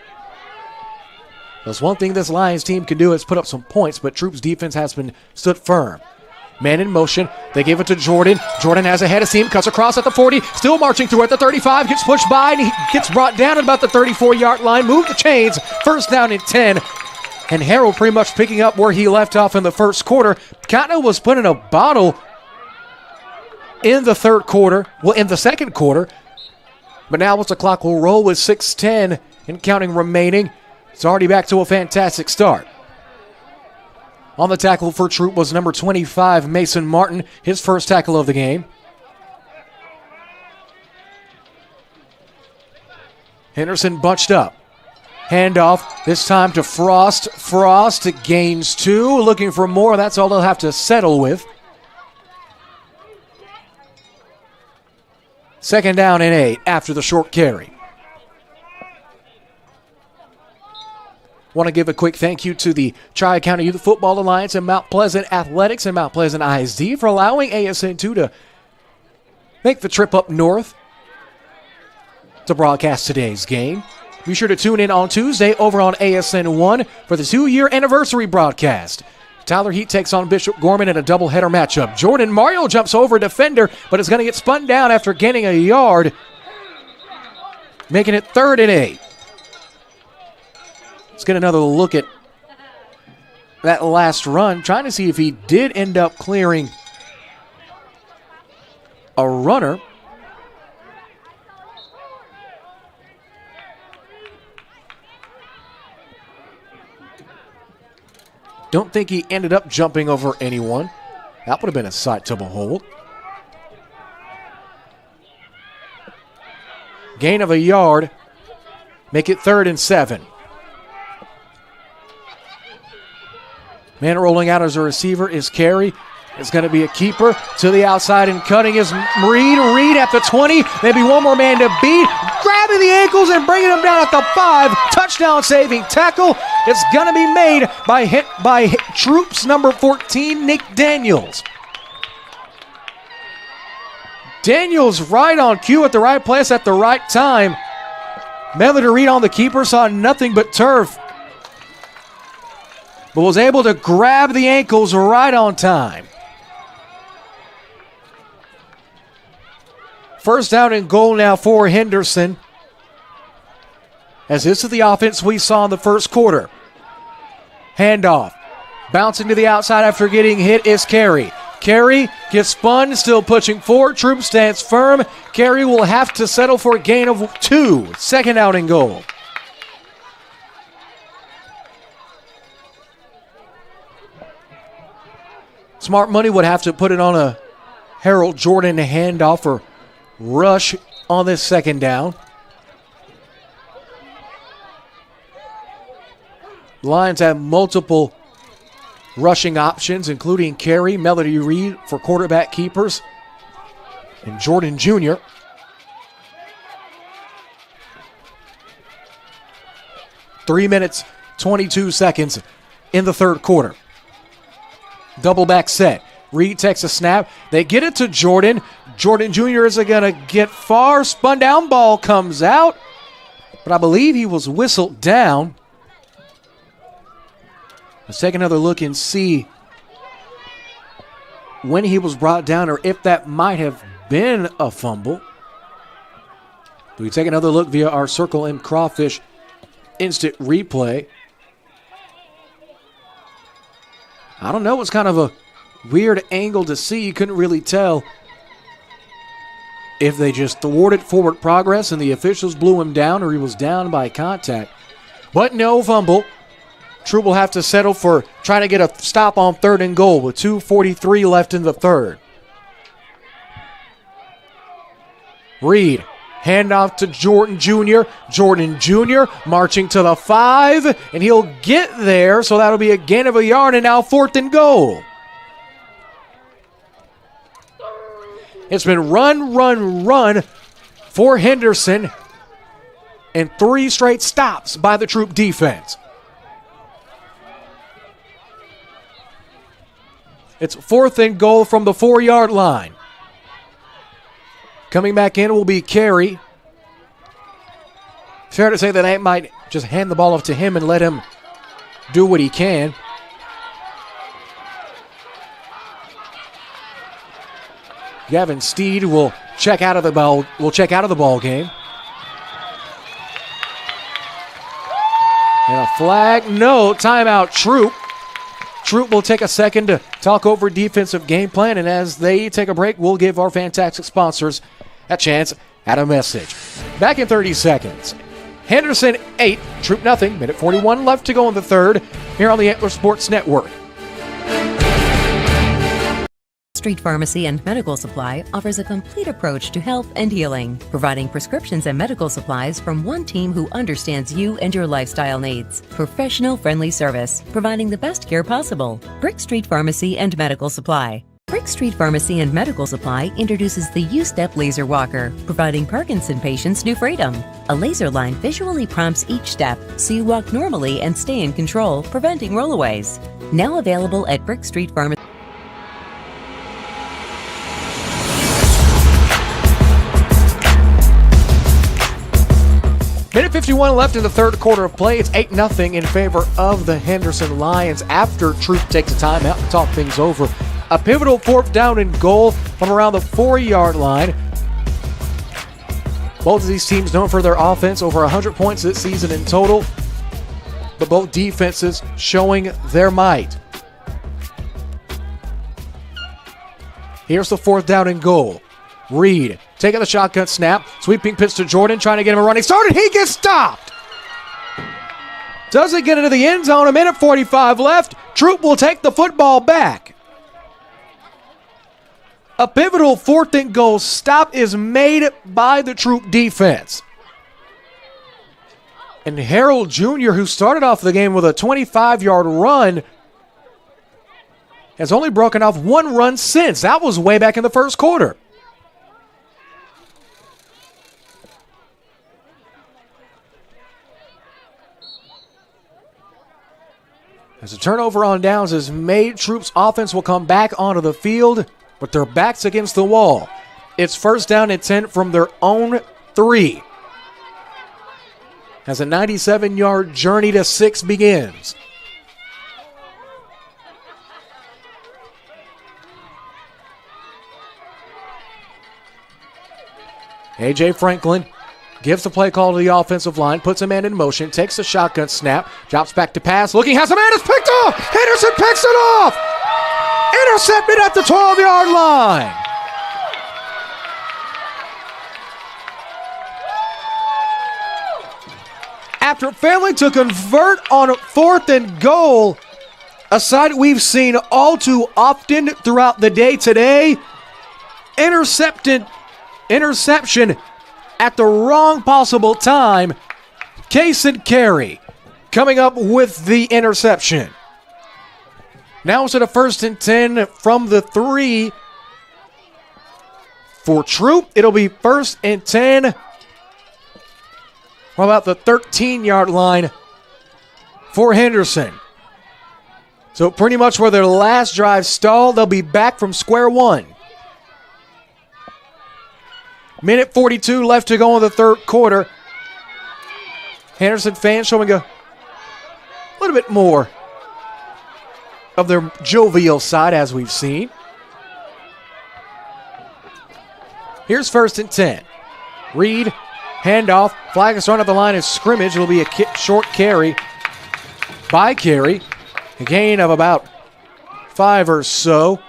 There's one thing this Lions team can do is put up some points, but Troop's defense has been stood firm. Man in motion. They give it to Jordan. Jordan has a head of steam, cuts across at the 40, still marching through at the 35, gets pushed by, and he gets brought down at about the 34-yard line. Move the chains. First down and 10. And Harrell pretty much picking up where he left off in the first quarter. Cotton was put in a bottle in the third quarter, well, in the second quarter. But now once the clock will roll with 6:10 and counting remaining, it's already back to a fantastic start. On the tackle for Troop was number 25, Mason Martin, his first tackle of the game. Henderson bunched up. Handoff, this time to Frost. Frost gains 2, looking for more. That's all they'll have to settle with. Second down and 8 after the short carry. Want to give a quick thank you to the Tri-County Youth Football Alliance and Mount Pleasant Athletics and Mount Pleasant ISD for allowing ASN2 to make the trip up north to broadcast today's game. Be sure to tune in on Tuesday over on ASN1 for the 2-year anniversary broadcast. Tyler Heat takes on Bishop Gorman in a doubleheader matchup. Jordan Mario jumps over a defender, but is going to get spun down after gaining a yard, making it 3rd and 8. Let's get another look at that last run, trying to see if he did end up clearing a runner. Don't think he ended up jumping over anyone. That would have been a sight to behold. Gain of a yard. Make it 3rd and 7. Man rolling out as a receiver is Carey. It's going to be a keeper to the outside, and cutting is Reed. Reed at the 20. Maybe one more man to beat. Grabbing the ankles and bringing him down at the 5. Touchdown saving tackle. It's going to be made by Troops number 14, Nick Daniels. Daniels right on cue at the right place at the right time. Melody Reed on the keeper saw nothing but turf, but was able to grab the ankles right on time. First down and goal now for Henderson, as this is the offense we saw in the first quarter. Handoff. Bouncing to the outside after getting hit is Carey. Carey gets spun, still pushing forward. Troop stands firm. Carey will have to settle for a gain of 2. Second out and goal. Smart Money would have to put it on a Harold Jordan handoff or rush on this second down. Lions have multiple rushing options, including Carey, Melody Reed for quarterback keepers, and Jordan Jr. Three minutes, 22 seconds in the third quarter. Double back set. Reed takes a snap. They get it to Jordan. Jordan Jr. isn't going to get far. Spun down ball comes out, but I believe he was whistled down. Let's take another look and see when he was brought down or if that might have been a fumble. We take another look via our Circle M Crawfish instant replay. I don't know. It's kind of a weird angle to see. You couldn't really tell if they just thwarted forward progress and the officials blew him down or he was down by contact. But no fumble. Troop will have to settle for trying to get a stop on third and goal with 2:43 left in the third. Reed, handoff to Jordan Jr. Jordan Jr. marching to the 5, and he'll get there, so that'll be a gain of a yard, and now 4th and goal. It's been run for Henderson, and 3 straight stops by the Troop defense. It's 4th and goal from the 4-yard line. Coming back in will be Carey. Fair to say that they might just hand the ball off to him and let him do what he can. Gavin Steed will check out of the ball game. And a flag, no, timeout Troop. Troop will take a second to talk over defensive game plan, and as they take a break, we'll give our fantastic sponsors a chance at a message. Back in 30 seconds. Henderson 8, Troop nothing. Minute 41 left to go in the third here on the Antler Sports Network. Street Pharmacy and Medical Supply offers a complete approach to health and healing, providing prescriptions and medical supplies from one team who understands you and your lifestyle needs. Professional friendly service, providing the best care possible. Brick Street Pharmacy and Medical Supply. Brick Street Pharmacy and Medical Supply introduces the U-Step Laser Walker, providing Parkinson patients new freedom. A laser line visually prompts each step, so you walk normally and stay in control, preventing rollaways. Now available at Brick Street Pharmacy. Minute 51 left in the third quarter of play. It's 8-0 in favor of the Henderson Lions after Troop takes a timeout to talk things over. A pivotal 4th down and goal from around the 4-yard line. Both of these teams known for their offense, over 100 points this season in total, but both defenses showing their might. Here's the 4th down and goal. Reed taking the shotgun snap, sweeping pitch to Jordan, trying to get him a running start, and he gets stopped. Doesn't get into the end zone. A minute 45 left. Troop will take the football back. A pivotal 4th and goal stop is made by the Troop defense. And Harold Jr., who started off the game with a 25-yard run, has only broken off 1 run since. That was way back in the first quarter. As a turnover on downs is made, Troop's offense will come back onto the field, but their backs against the wall. It's first down and 10 from their own 3. As a 97-yard journey to 6 begins. A.J. Franklin gives the play call to the offensive line, puts a man in motion, takes the shotgun snap, drops back to pass, looking, has a man, it's picked off! Henderson picks it off! Intercepted at the 12-yard line! After failing to convert on 4th and goal, a sight we've seen all too often throughout the day today, interception at the wrong possible time. Kason Carey coming up with the interception. Now it's at a 1st and 10 from the 3. For Troop, it'll be 1st and 10. How about the 13-yard line for Henderson? So pretty much where their last drive stalled, they'll be back from square one. Minute 42 left to go in the third quarter. Henderson fans showing a little bit more of their jovial side as we've seen. Here's 1st and 10. Reed, handoff, flag is thrown at the line of scrimmage. It'll be a short carry by Carey. A gain of about 5 or so.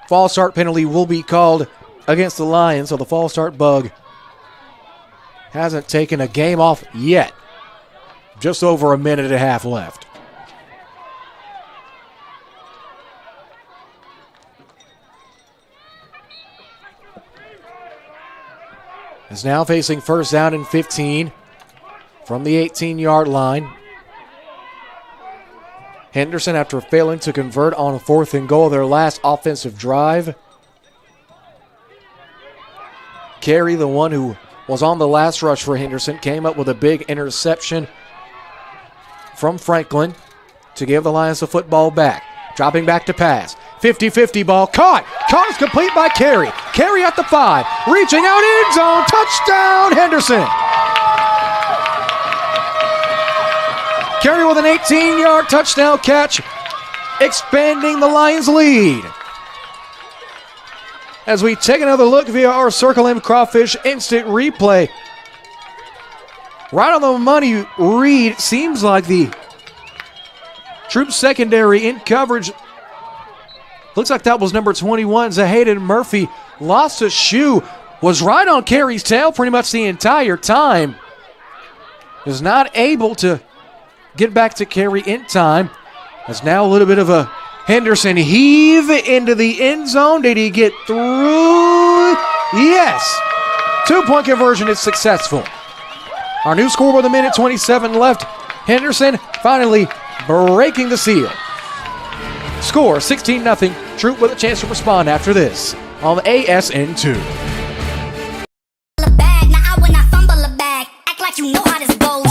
False start penalty will be called against the Lions, so the false start bug hasn't taken a game off yet. Just over a minute and a half left. Is now facing 1st down and 15 from the 18-yard line. Henderson, after failing to convert on a 4th and goal, their last offensive drive. Carey, the one who was on the last rush for Henderson, came up with a big interception from Franklin to give the Lions the football back. Dropping back to pass. 50-50 ball. Caught. Caught is complete by Carey. Carey at the 5. Reaching out end zone. Touchdown, Henderson. Carey with an 18-yard touchdown catch, expanding the Lions' lead. As we take another look via our Circle M Crawfish instant replay. Right on the money, Reed. Seems like the Troop secondary in coverage. Looks like that was number 21, Zahayden Murphy. Lost a shoe. Was right on Carey's tail pretty much the entire time. Was not able to get back to Carey in time. There's now a little bit of a Henderson heave into the end zone. Did he get through? Yes. 2-point conversion is successful. Our new score with a minute 27 left. Henderson finally breaking the seal. Score 16-0. Troop with a chance to respond after this on the ASN2. Now I when I fumble a bag, act like you know how this goes.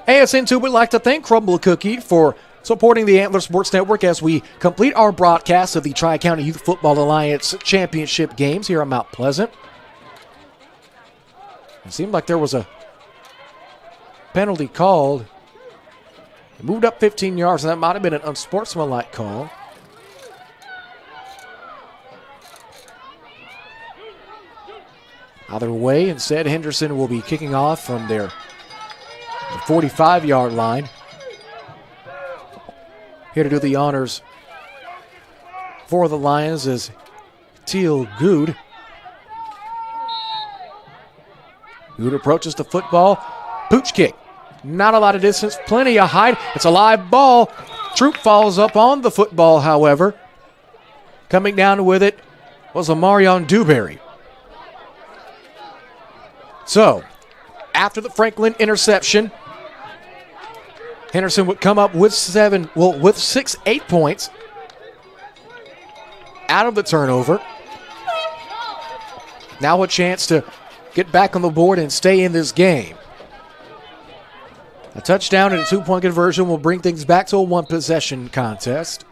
ASN2 would like to thank Crumble Cookie for supporting the Antler Sports Network as we complete our broadcast of the Tri-County Youth Football Alliance Championship games here at Mount Pleasant. It seemed like there was a penalty called. It moved up 15 yards, and that might have been an unsportsmanlike call. Either way, instead, Henderson will be kicking off from their 45-yard line. Here to do the honors for the Lions is Teal Good. Good approaches the football. Pooch kick. Not a lot of distance, plenty of height. It's a live ball. Troop falls up on the football, however. Coming down with it was a Marion Dewberry. So, after the Franklin interception, Henderson would come up with 8 points out of the turnover. Now a chance to get back on the board and stay in this game. A touchdown and a 2-point conversion will bring things back to a 1-possession contest.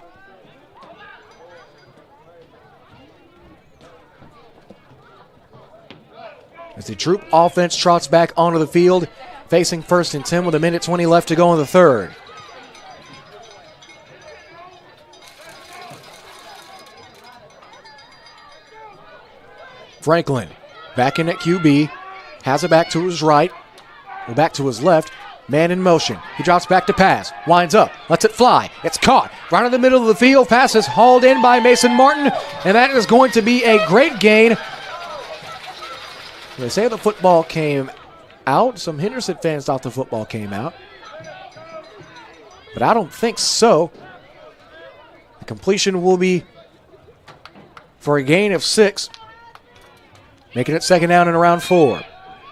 As the Troop offense trots back onto the field, facing 1st and 10 with 1:20 left to go in the third. Franklin back in at QB, has it back to his right, or back to his left, man in motion. He drops back to pass, winds up, lets it fly. It's caught right in the middle of the field. Pass is hauled in by Mason Martin, and that is going to be a great gain. They say the football came out. Some Henderson fans thought the football came out, but I don't think so. The completion will be for a gain of 6, making it 2nd down and around 4.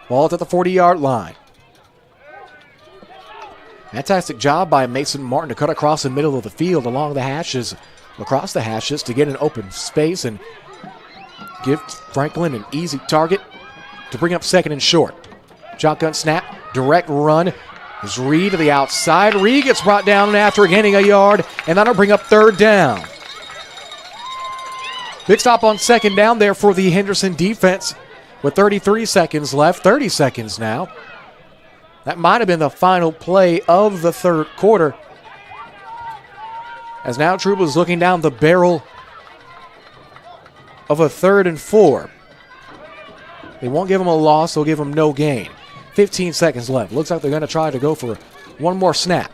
Ball at the 40-yard line. Fantastic job by Mason Martin to cut across the middle of the field along the hashes, across the hashes to get an open space and give Franklin an easy target to bring up 2nd and short. Shotgun snap, direct run. Is Reed to the outside. Reed gets brought down after gaining a yard, and that'll bring up 3rd down. Big stop on 2nd down there for the Henderson defense with 33 seconds left, 30 seconds now. That might have been the final play of the 3rd quarter, as now Troop is looking down the barrel of a 3rd and 4. They won't give him a loss, they'll give him no gain. 15 seconds left. Looks like they're going to try to go for one more snap.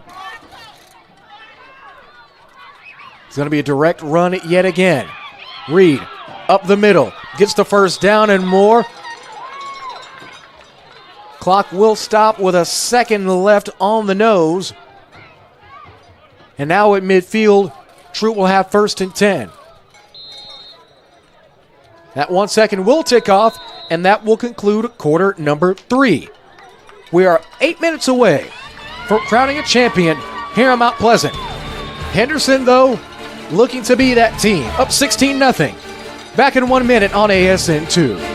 It's going to be a direct run yet again. Reed up the middle, gets the 1st down and more. Clock will stop with a 2nd left on the nose. And now at midfield, Troop will have 1st and 10. That 1 second will tick off, and that will conclude quarter number 3. We are 8 minutes away from crowning a champion here in Mount Pleasant. Henderson, though, looking to be that team. Up 16-0. Back in 1 minute on ASN 2.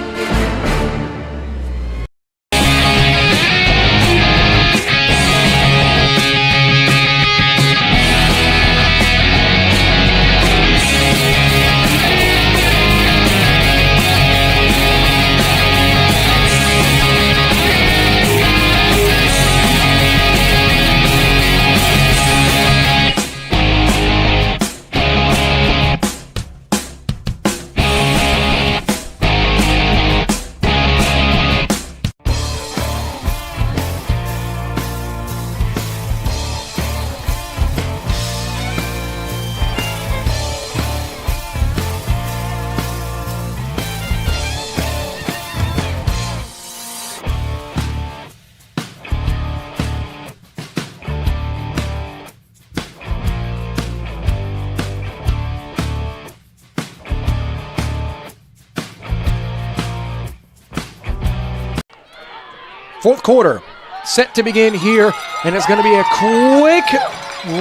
Fourth quarter set to begin here, and it's going to be a quick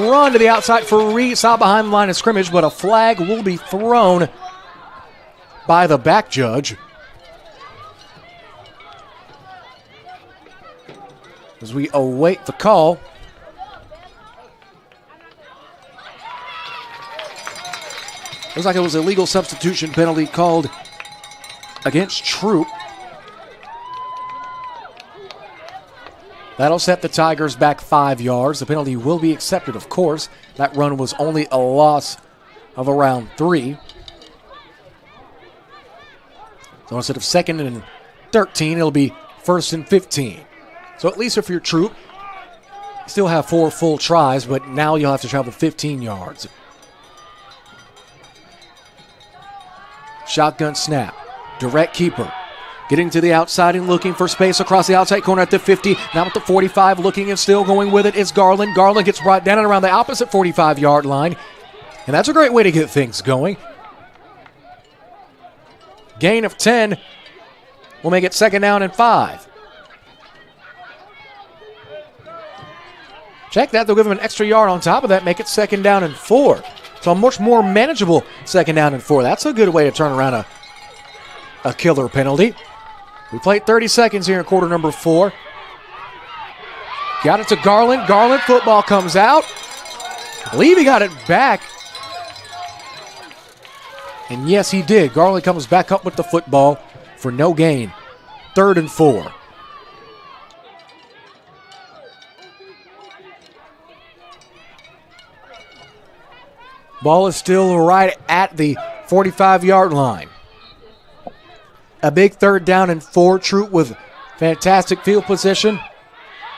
run to the outside for Reed. Stop behind the line of scrimmage, but a flag will be thrown by the back judge as we await the call. Looks like it was a legal substitution penalty called against Troop. That'll set the Tigers back 5 yards. The penalty will be accepted, of course. That run was only a loss of around 3. So instead of 2nd and 13, it'll be 1st and 15. So at least if you're Troop, you still have 4 full tries, but now you'll have to travel 15 yards. Shotgun snap. Direct keeper. Getting to the outside and looking for space across the outside corner at the 50. Now at the 45, looking and still going with it. It's Garland. Garland gets brought down and around the opposite 45-yard line. And that's a great way to get things going. Gain of 10 will make it 2nd down and 5. Check that. They'll give him an extra yard on top of that, make it 2nd down and 4. So a much more manageable 2nd down and 4. That's a good way to turn around a killer penalty. We played 30 seconds here in quarter number 4. Got it to Garland. Garland, football comes out. I believe he got it back. And yes, he did. Garland comes back up with the football for no gain. 3rd and 4. Ball is still right at the 45-yard line. A big 3rd down and 4. Troop with fantastic field position.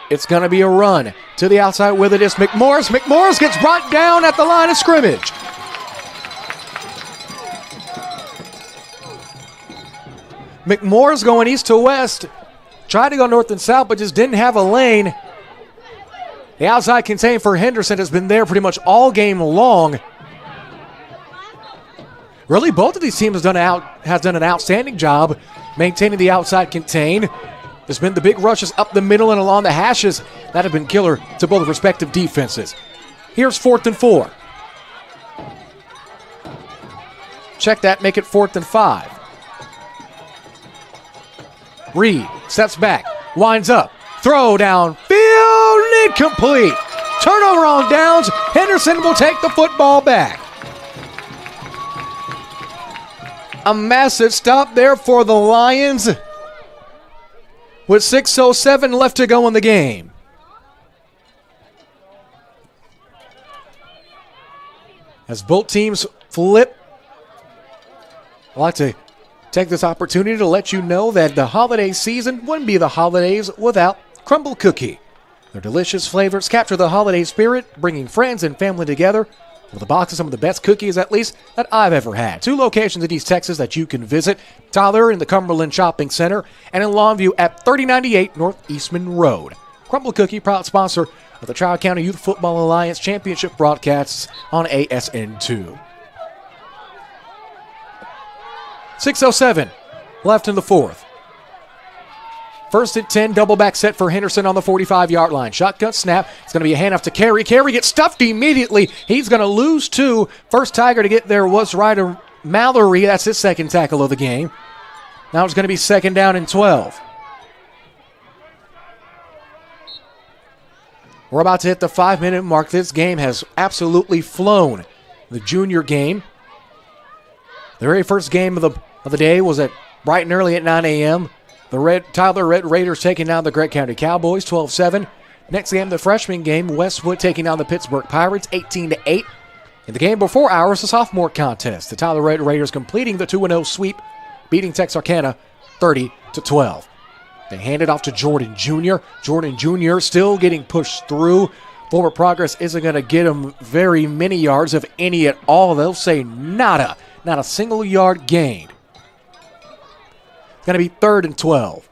It's going to be a run to the outside with it is McMorris. McMorris gets brought down at the line of scrimmage. McMorris going east to west. Tried to go north and south, but just didn't have a lane. The outside contain for Henderson has been there pretty much all game long. Really, both of these teams has done an outstanding job maintaining the outside contain. There's been the big rushes up the middle and along the hashes that have been killer to both respective defenses. Here's 4th and 4. Check that, make it 4th and 5. Reed steps back, winds up, throw downfield, incomplete. Turnover on downs. Henderson will take the football back. A massive stop there for the Lions with 6:07 left to go in the game. As both teams flip, I'd like to take this opportunity to let you know that the holiday season wouldn't be the holidays without Crumble Cookie. Their delicious flavors capture the holiday spirit, bringing friends and family together with a box of some of the best cookies, at least, that I've ever had. 2 locations in East Texas that you can visit. Tyler in the Cumberland Shopping Center and in Longview at 3098 North Eastman Road. Crumble Cookie, proud sponsor of the Tri-County Youth Football Alliance Championship broadcasts on ASN2. 6:07 left in the 4th. 1st and 10, double back set for Henderson on the 45-yard line. Shotgun snap. It's going to be a handoff to Carey. Carey gets stuffed immediately. He's going to lose 2. First Tiger to get there was Ryder Mallory. That's his 2nd tackle of the game. Now it's going to be 2nd down and 12. We're about to hit the 5-minute mark. This game has absolutely flown. The junior game. The very first game of the day was at bright and early at 9 a.m. The Tyler Red Raiders taking down the Gregg County Cowboys 12-7. Next game, the freshman game, Westwood taking down the Pittsburgh Pirates 18-8. In the game before ours, the sophomore contest. The Tyler Red Raiders completing the 2-0 sweep, beating Texarkana 30-12. They hand it off to Jordan Jr. Jordan Jr. still getting pushed through. Forward progress isn't going to get him very many yards, if any at all. They'll say nada. Not a single yard gained. Going to be 3rd and 12.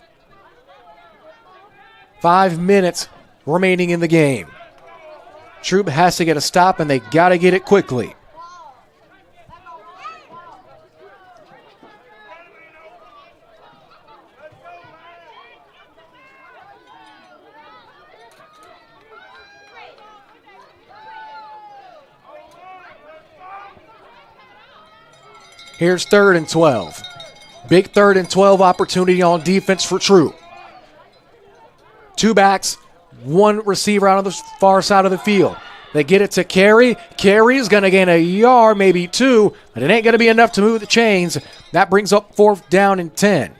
5 minutes remaining in the game. Troop has to get a stop, and they got to get it quickly. Here's 3rd and 12. Big 3rd and 12 opportunity on defense for Troop. 2 backs, 1 receiver out on the far side of the field. They get it to Carey. Carey's going to gain a yard, maybe 2, but it ain't going to be enough to move the chains. That brings up 4th down and 10.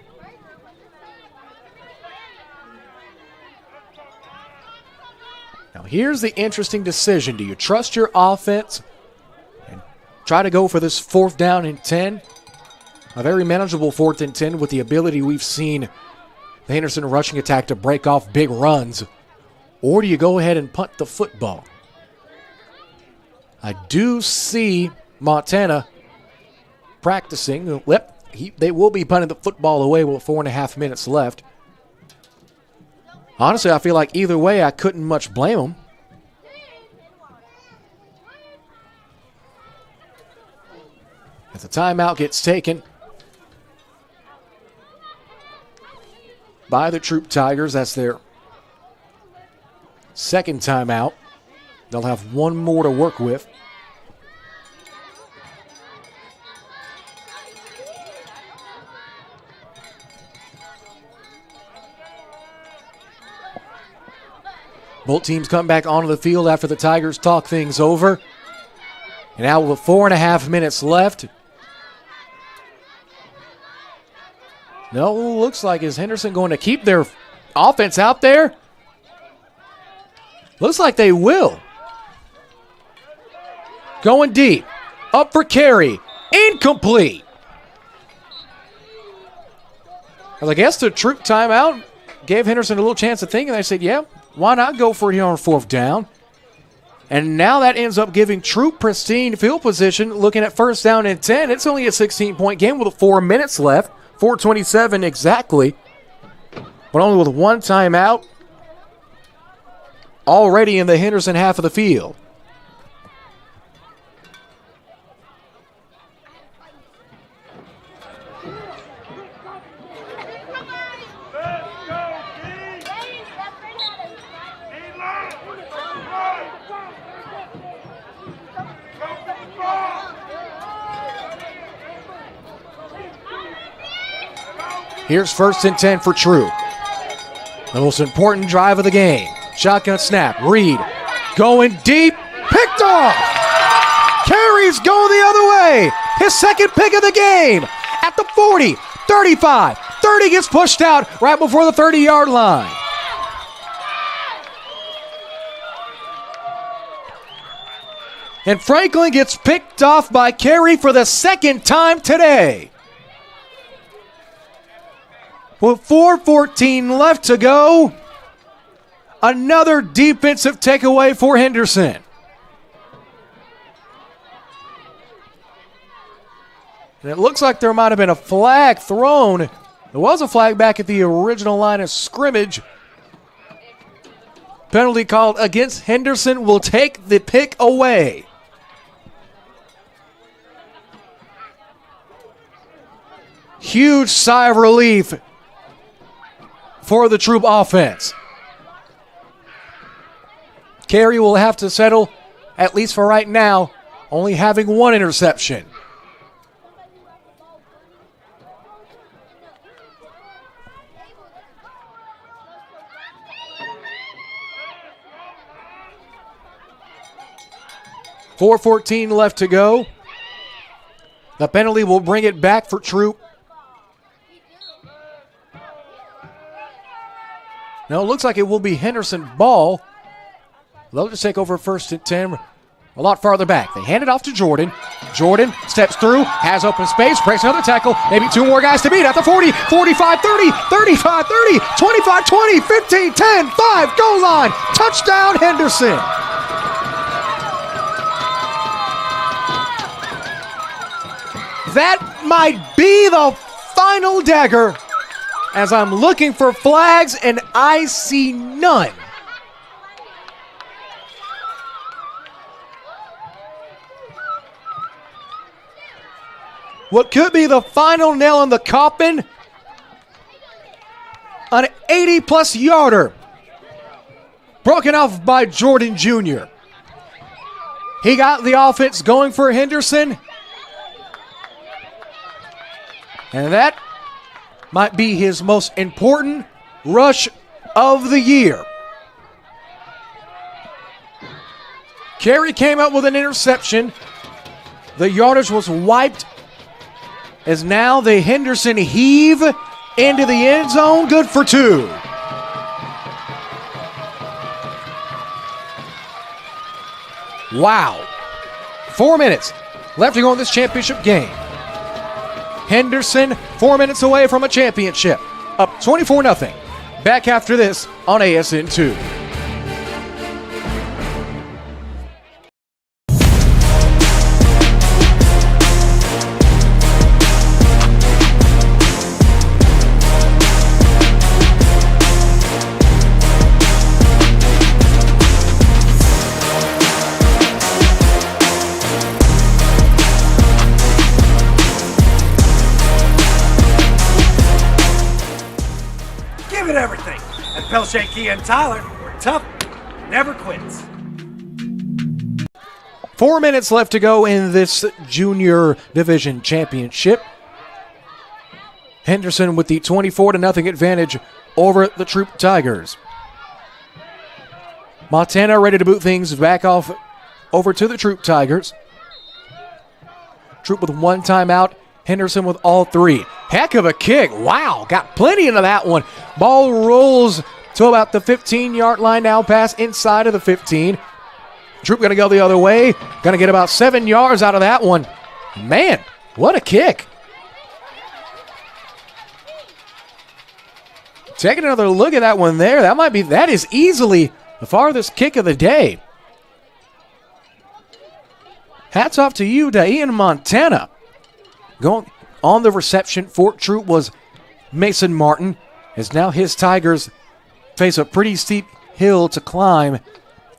Now here's the interesting decision. Do you trust your offense and try to go for this 4th down and 10? A very manageable 4th and 10 with the ability we've seen the Henderson rushing attack to break off big runs. Or do you go ahead and punt the football? I do see Montana practicing. They will be punting the football away with 4.5 minutes left. Honestly, I feel like either way, I couldn't much blame them. As the timeout gets taken by the Troop Tigers, that's their 2nd timeout. They'll have one more to work with. Both teams come back onto the field after the Tigers talk things over. And now with 4.5 minutes left. No, looks like is Henderson going to keep their offense out there? Looks like they will. Going deep. Up for carry. Incomplete. I guess the troop timeout gave Henderson a little chance to think, and they said, yeah, why not go for it here on 4th down? And now that ends up giving Troop pristine field position, looking at 1st down and 10. It's only a 16-point game with 4 minutes left, 4:27 exactly, but only with one timeout already in the Henderson half of the field. Here's 1st and 10 for True. The most important drive of the game. Shotgun snap. Reed going deep. Picked off. Carries go the other way. His 2nd pick of the game. At the 40, 35, 30 gets pushed out right before the 30-yard line. And Franklin gets picked off by Carey for the 2nd time today. With 4:14 left to go, another defensive takeaway for Henderson. And it looks like there might have been a flag thrown. There was a flag back at the original line of scrimmage. Penalty called against Henderson will take the pick away. Huge sigh of relief for the Troop offense. Carey will have to settle, at least for right now, only having one interception. .414 left to go. The penalty will bring it back for Troop. Now it looks like it will be Henderson ball. They'll just take over 1st and 10 a lot farther back. They hand it off to Jordan. Jordan steps through, has open space, breaks another tackle. Maybe 2 more guys to beat at the 40, 45, 30, 35, 30, 25, 20, 15, 10, 5, goal line. Touchdown, Henderson. That might be the final dagger, as I'm looking for flags and I see none. What could be the final nail in the coffin? An 80-plus yarder broken off by Jordan Jr. He got the offense going for Henderson. And that might be his most important rush of the year. Carey came up with an interception. The yardage was wiped as now the Henderson heave into the end zone. Good for 2. Wow. 4 minutes left to go in this championship game. Henderson 4 minutes away from a championship. Up 24-0. Back after this on ASN 2. Give it everything. And Pelchet, Key, and Tyler, we're tough, never quits. 4 minutes left to go in this junior division championship. Henderson with the 24-0 advantage over the Troop Tigers. Montana ready to boot things back off over to the Troop Tigers. Troop with 1 timeout. Henderson with all 3. Heck of a kick. Wow, got plenty into that one. Ball rolls to about the 15-yard line now, pass inside of the 15. Troop going to go the other way. Going to get about 7 yards out of that one. Man, what a kick. Taking another look at that one there. That is easily the farthest kick of the day. Hats off to you, Ian Montana. Going on the reception for Troop was Mason Martin, as now his Tigers face a pretty steep hill to climb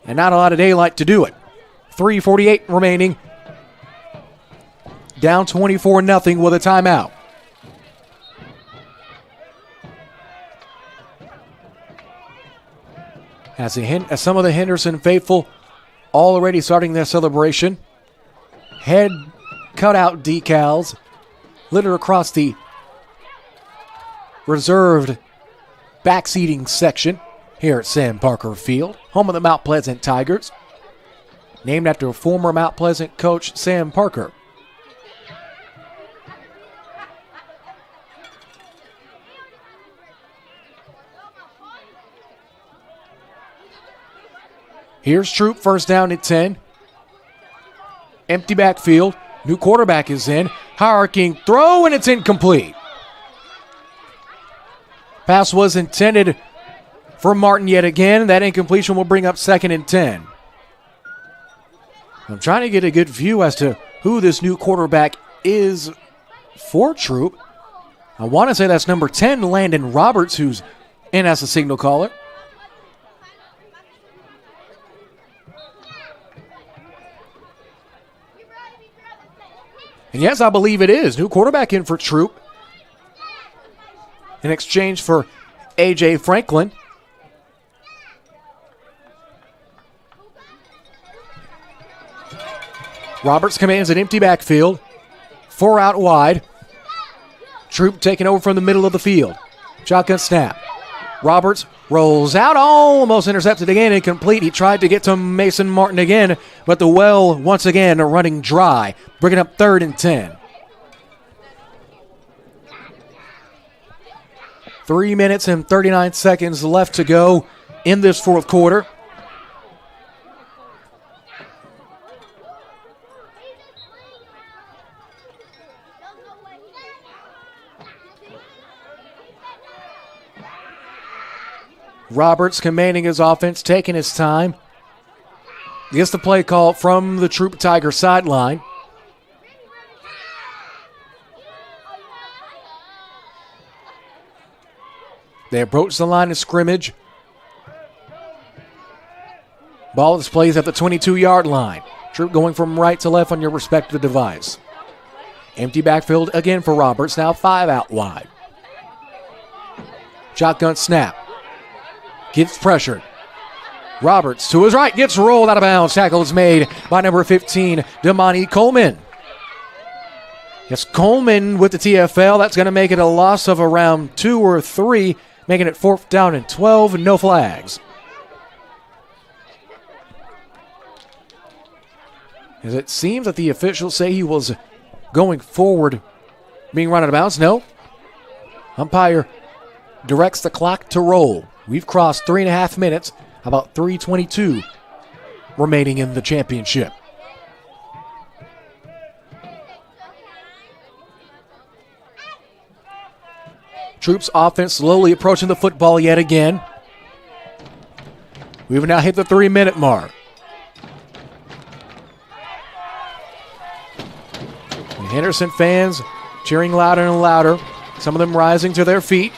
and not a lot of daylight to do it. 3:48 remaining. Down 24-0 with a timeout. As some of the Henderson faithful already starting their celebration. Head cutout decals litter across the reserved backseating section here at Sam Parker Field, home of the Mount Pleasant Tigers, named after former Mount Pleasant coach Sam Parker. Here's Troop, first down at 10. Empty backfield. New quarterback is in. High-arcing throw, and it's incomplete. Pass was intended for Martin yet again. That incompletion will bring up 2nd and 10. I'm trying to get a good view as to who this new quarterback is for Troop. I want to say that's number 10, Landon Roberts, who's in as a signal caller. And yes, I believe it is. New quarterback in for Troop. In exchange for A.J. Franklin. Roberts commands an empty backfield. 4 out wide. Troop taking over from the middle of the field. Shotgun snap. Roberts rolls out, almost intercepted again, incomplete. He tried to get to Mason Martin again, but the well once again running dry, bringing up 3rd and 10. 3 minutes and 39 seconds left to go in this fourth quarter. Roberts commanding his offense, taking his time. Gets the play call from the Troop Tiger sideline. They approach the line of scrimmage. Ball displays at the 22-yard line. Troop going from right to left on your respective device. Empty backfield again for Roberts, now 5 out wide. Shotgun snap. Gets pressured. Roberts to his right, gets rolled out of bounds. Tackle is made by number 15, Damani Coleman. Yes, Coleman with the TFL. That's going to make it a loss of around 2 or 3, making it 4th down and 12, no flags. As it seems that the officials say he was going forward, being run out of bounds. No. Umpire directs the clock to roll. We've crossed 3.5 minutes, about 3:22 remaining in the championship. Troops offense slowly approaching the football yet again. We've now hit the 3-minute mark. The Henderson fans cheering louder and louder, some of them rising to their feet.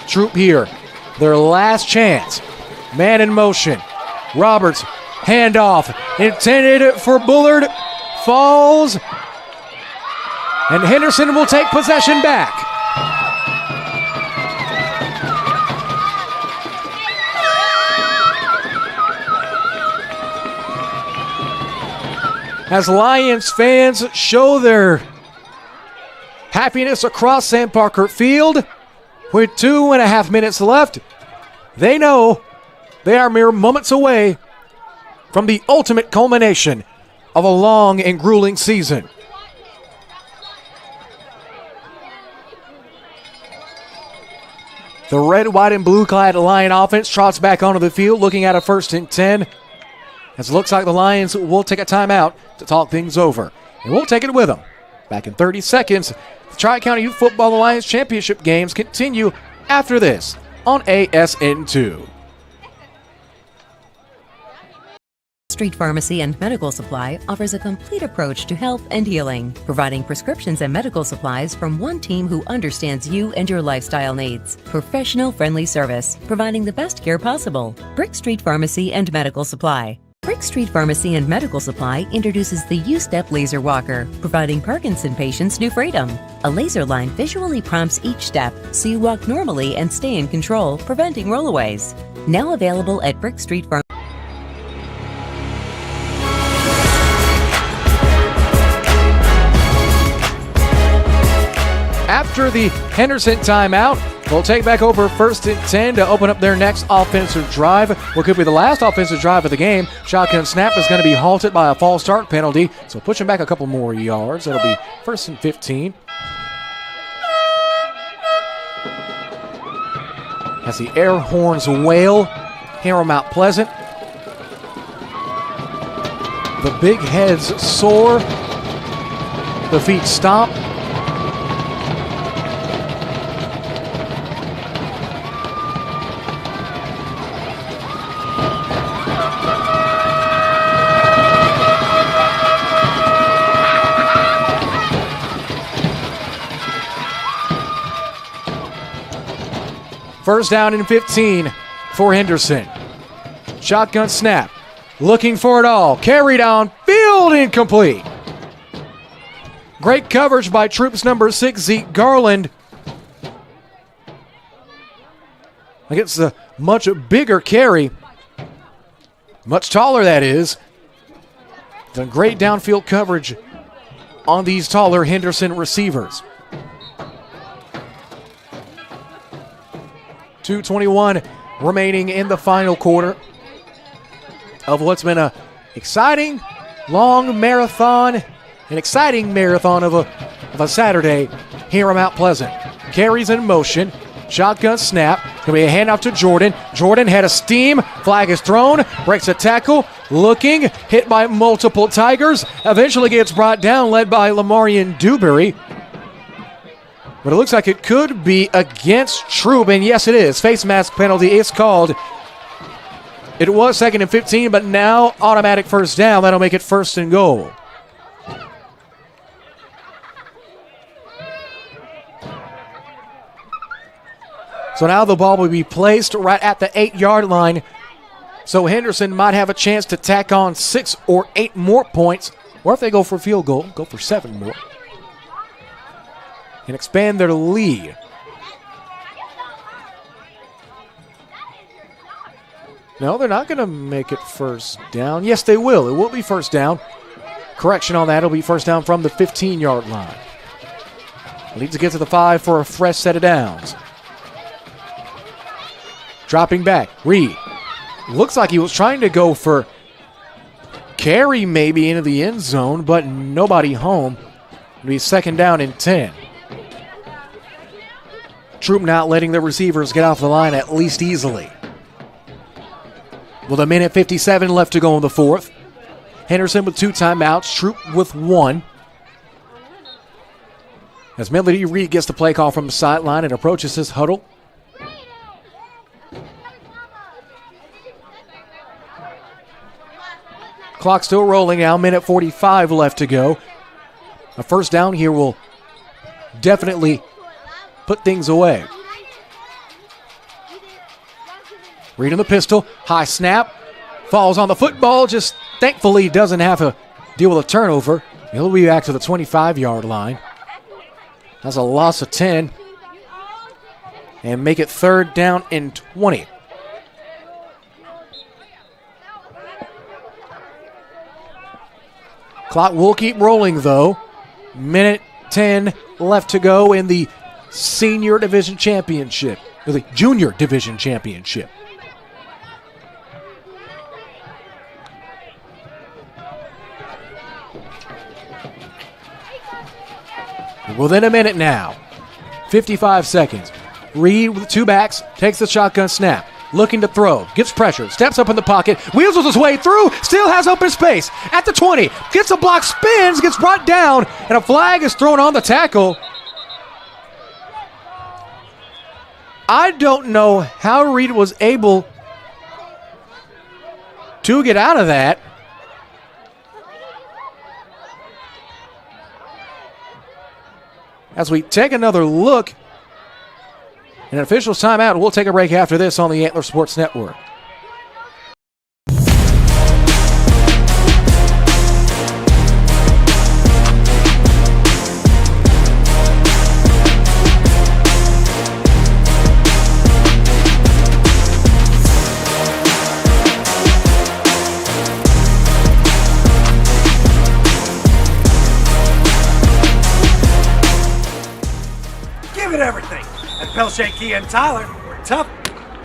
Troop here, their last chance. Man in motion. Roberts, handoff, intended for Bullard, falls. And Henderson will take possession back. As Lions fans show their happiness across Sam Parker Field with 2.5 minutes left, they know they are mere moments away from the ultimate culmination of a long and grueling season. The red, white, and blue-clad Lion offense trots back onto the field looking at a 1st and 10. As it looks like the Lions will take a timeout to talk things over. And we'll take it with them. Back in 30 seconds, the Tri-County Youth Football Alliance Championship games continue after this on ASN2. Street Pharmacy and Medical Supply offers a complete approach to health and healing, providing prescriptions and medical supplies from one team who understands you and your lifestyle needs. Professional friendly service, providing the best care possible. Brick Street Pharmacy and Medical Supply. Brick Street Pharmacy and Medical Supply introduces the U-Step Laser Walker, providing Parkinson patients new freedom. A laser line visually prompts each step so you walk normally and stay in control, preventing rollaways. Now available at Brick Street Pharmacy. After the Henderson timeout, we'll take back over 1st and 10 to open up their next offensive drive. What could be the last offensive drive of the game. Shotgun snap is going to be halted by a false start penalty, so pushing back a couple more yards. That'll be 1st and 15. As the air horns wail here on Mount Pleasant, the big heads soar, the feet stomp. First down and 15 for Henderson. Shotgun snap. Looking for it all. Carried on field, incomplete. Great coverage by Troops number 6, Zeke Garland. Against a much bigger carry. Much taller, that is. Done great downfield coverage on these taller Henderson receivers. 2:21 remaining in the final quarter of what's been a exciting, long marathon, an exciting marathon of a Saturday here at Mount Pleasant. Carries in motion, shotgun snap, gonna be a handoff to Jordan. Jordan had a steam, flag is thrown, breaks a tackle, looking, hit by multiple Tigers, eventually gets brought down, led by Lamarian Dewberry. But it looks like it could be against Troop, and yes it is. Face mask penalty is called. It was 2nd and 15, but now automatic first down. That'll make it 1st and goal. So now the ball will be placed right at the 8-yard line. So Henderson might have a chance to tack on 6 or 8 more points. Or if they go for a field goal, go for 7 more. And expand their lead. No, they're not going to make it first down. Yes, they will. It will be first down. Correction on that. It'll be first down from the 15-yard line. Need to get to the 5 for a fresh set of downs. Dropping back. Reed. Looks like he was trying to go for carry maybe into the end zone, but nobody home. It'll be 2nd down and 10. Troop not letting the receivers get off the line at least easily. With 1:57 left to go in the 4th. Henderson with 2 timeouts. Troop with 1. As Melody Reed gets the play call from the sideline and approaches his huddle. Clock still rolling now. 1:45 left to go. A first down here will definitely put things away. Reed in the pistol. High snap. Falls on the football. Just thankfully doesn't have to deal with a turnover. He'll be back to the 25-yard line. That's a loss of 10. And make it 3rd down and 20. Clock will keep rolling, though. Minute 10 left to go in the Senior Division Championship, or the Junior Division Championship. Within a minute now, 55 seconds. Reed with 2 backs, takes the shotgun snap, looking to throw, gets pressure, steps up in the pocket, wheels his way through, still has open space at the 20, gets a block, spins, gets brought down, and a flag is thrown on the tackle. I don't know how Reed was able to get out of that. As we take another look, an official's timeout. We'll take a break after this on the Antler Sports Network. Give it everything. At Pelche Kia and Tyler, we're tough,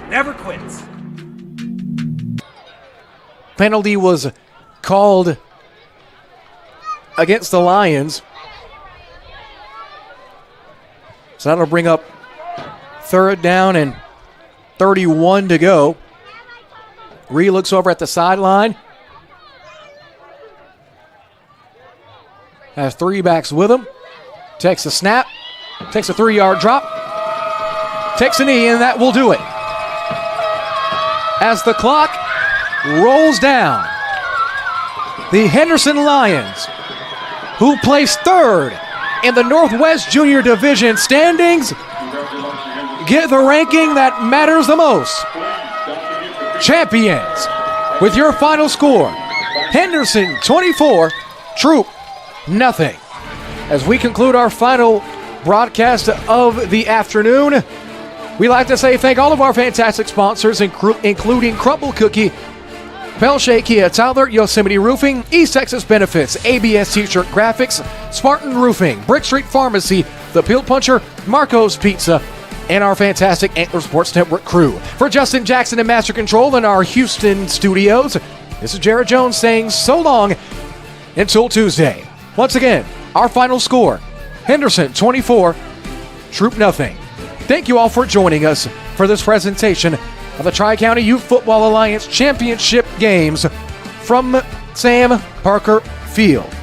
never quits. Penalty was called against the Lions. So that'll bring up 3rd down and 31 to go. Reed looks over at the sideline. Has 3 backs with him. Takes a snap. Takes a 3-yard drop. Takes a knee, and that will do it. As the clock rolls down, the Henderson Lions, who placed 3rd in the Northwest Junior Division standings, get the ranking that matters the most. Champions, with your final score, Henderson 24, Troop nothing. As we conclude our final broadcast of the afternoon, we like to say thank all of our fantastic sponsors, including Crumble Cookie, Pelche Kia, Tyler, Yosemite Roofing, East Texas Benefits, ABS T-Shirt Graphics, Spartan Roofing, Brick Street Pharmacy, The Pill Puncher, Marco's Pizza, and our fantastic Antler Sports Network crew. For Justin Jackson and Master Control in our Houston studios, this is Jared Jones saying so long until Tuesday. Once again, our final score, Henderson 24, Troop nothing. Thank you all for joining us for this presentation of the Tri-County Youth Football Alliance Championship Games from Sam Parker Field.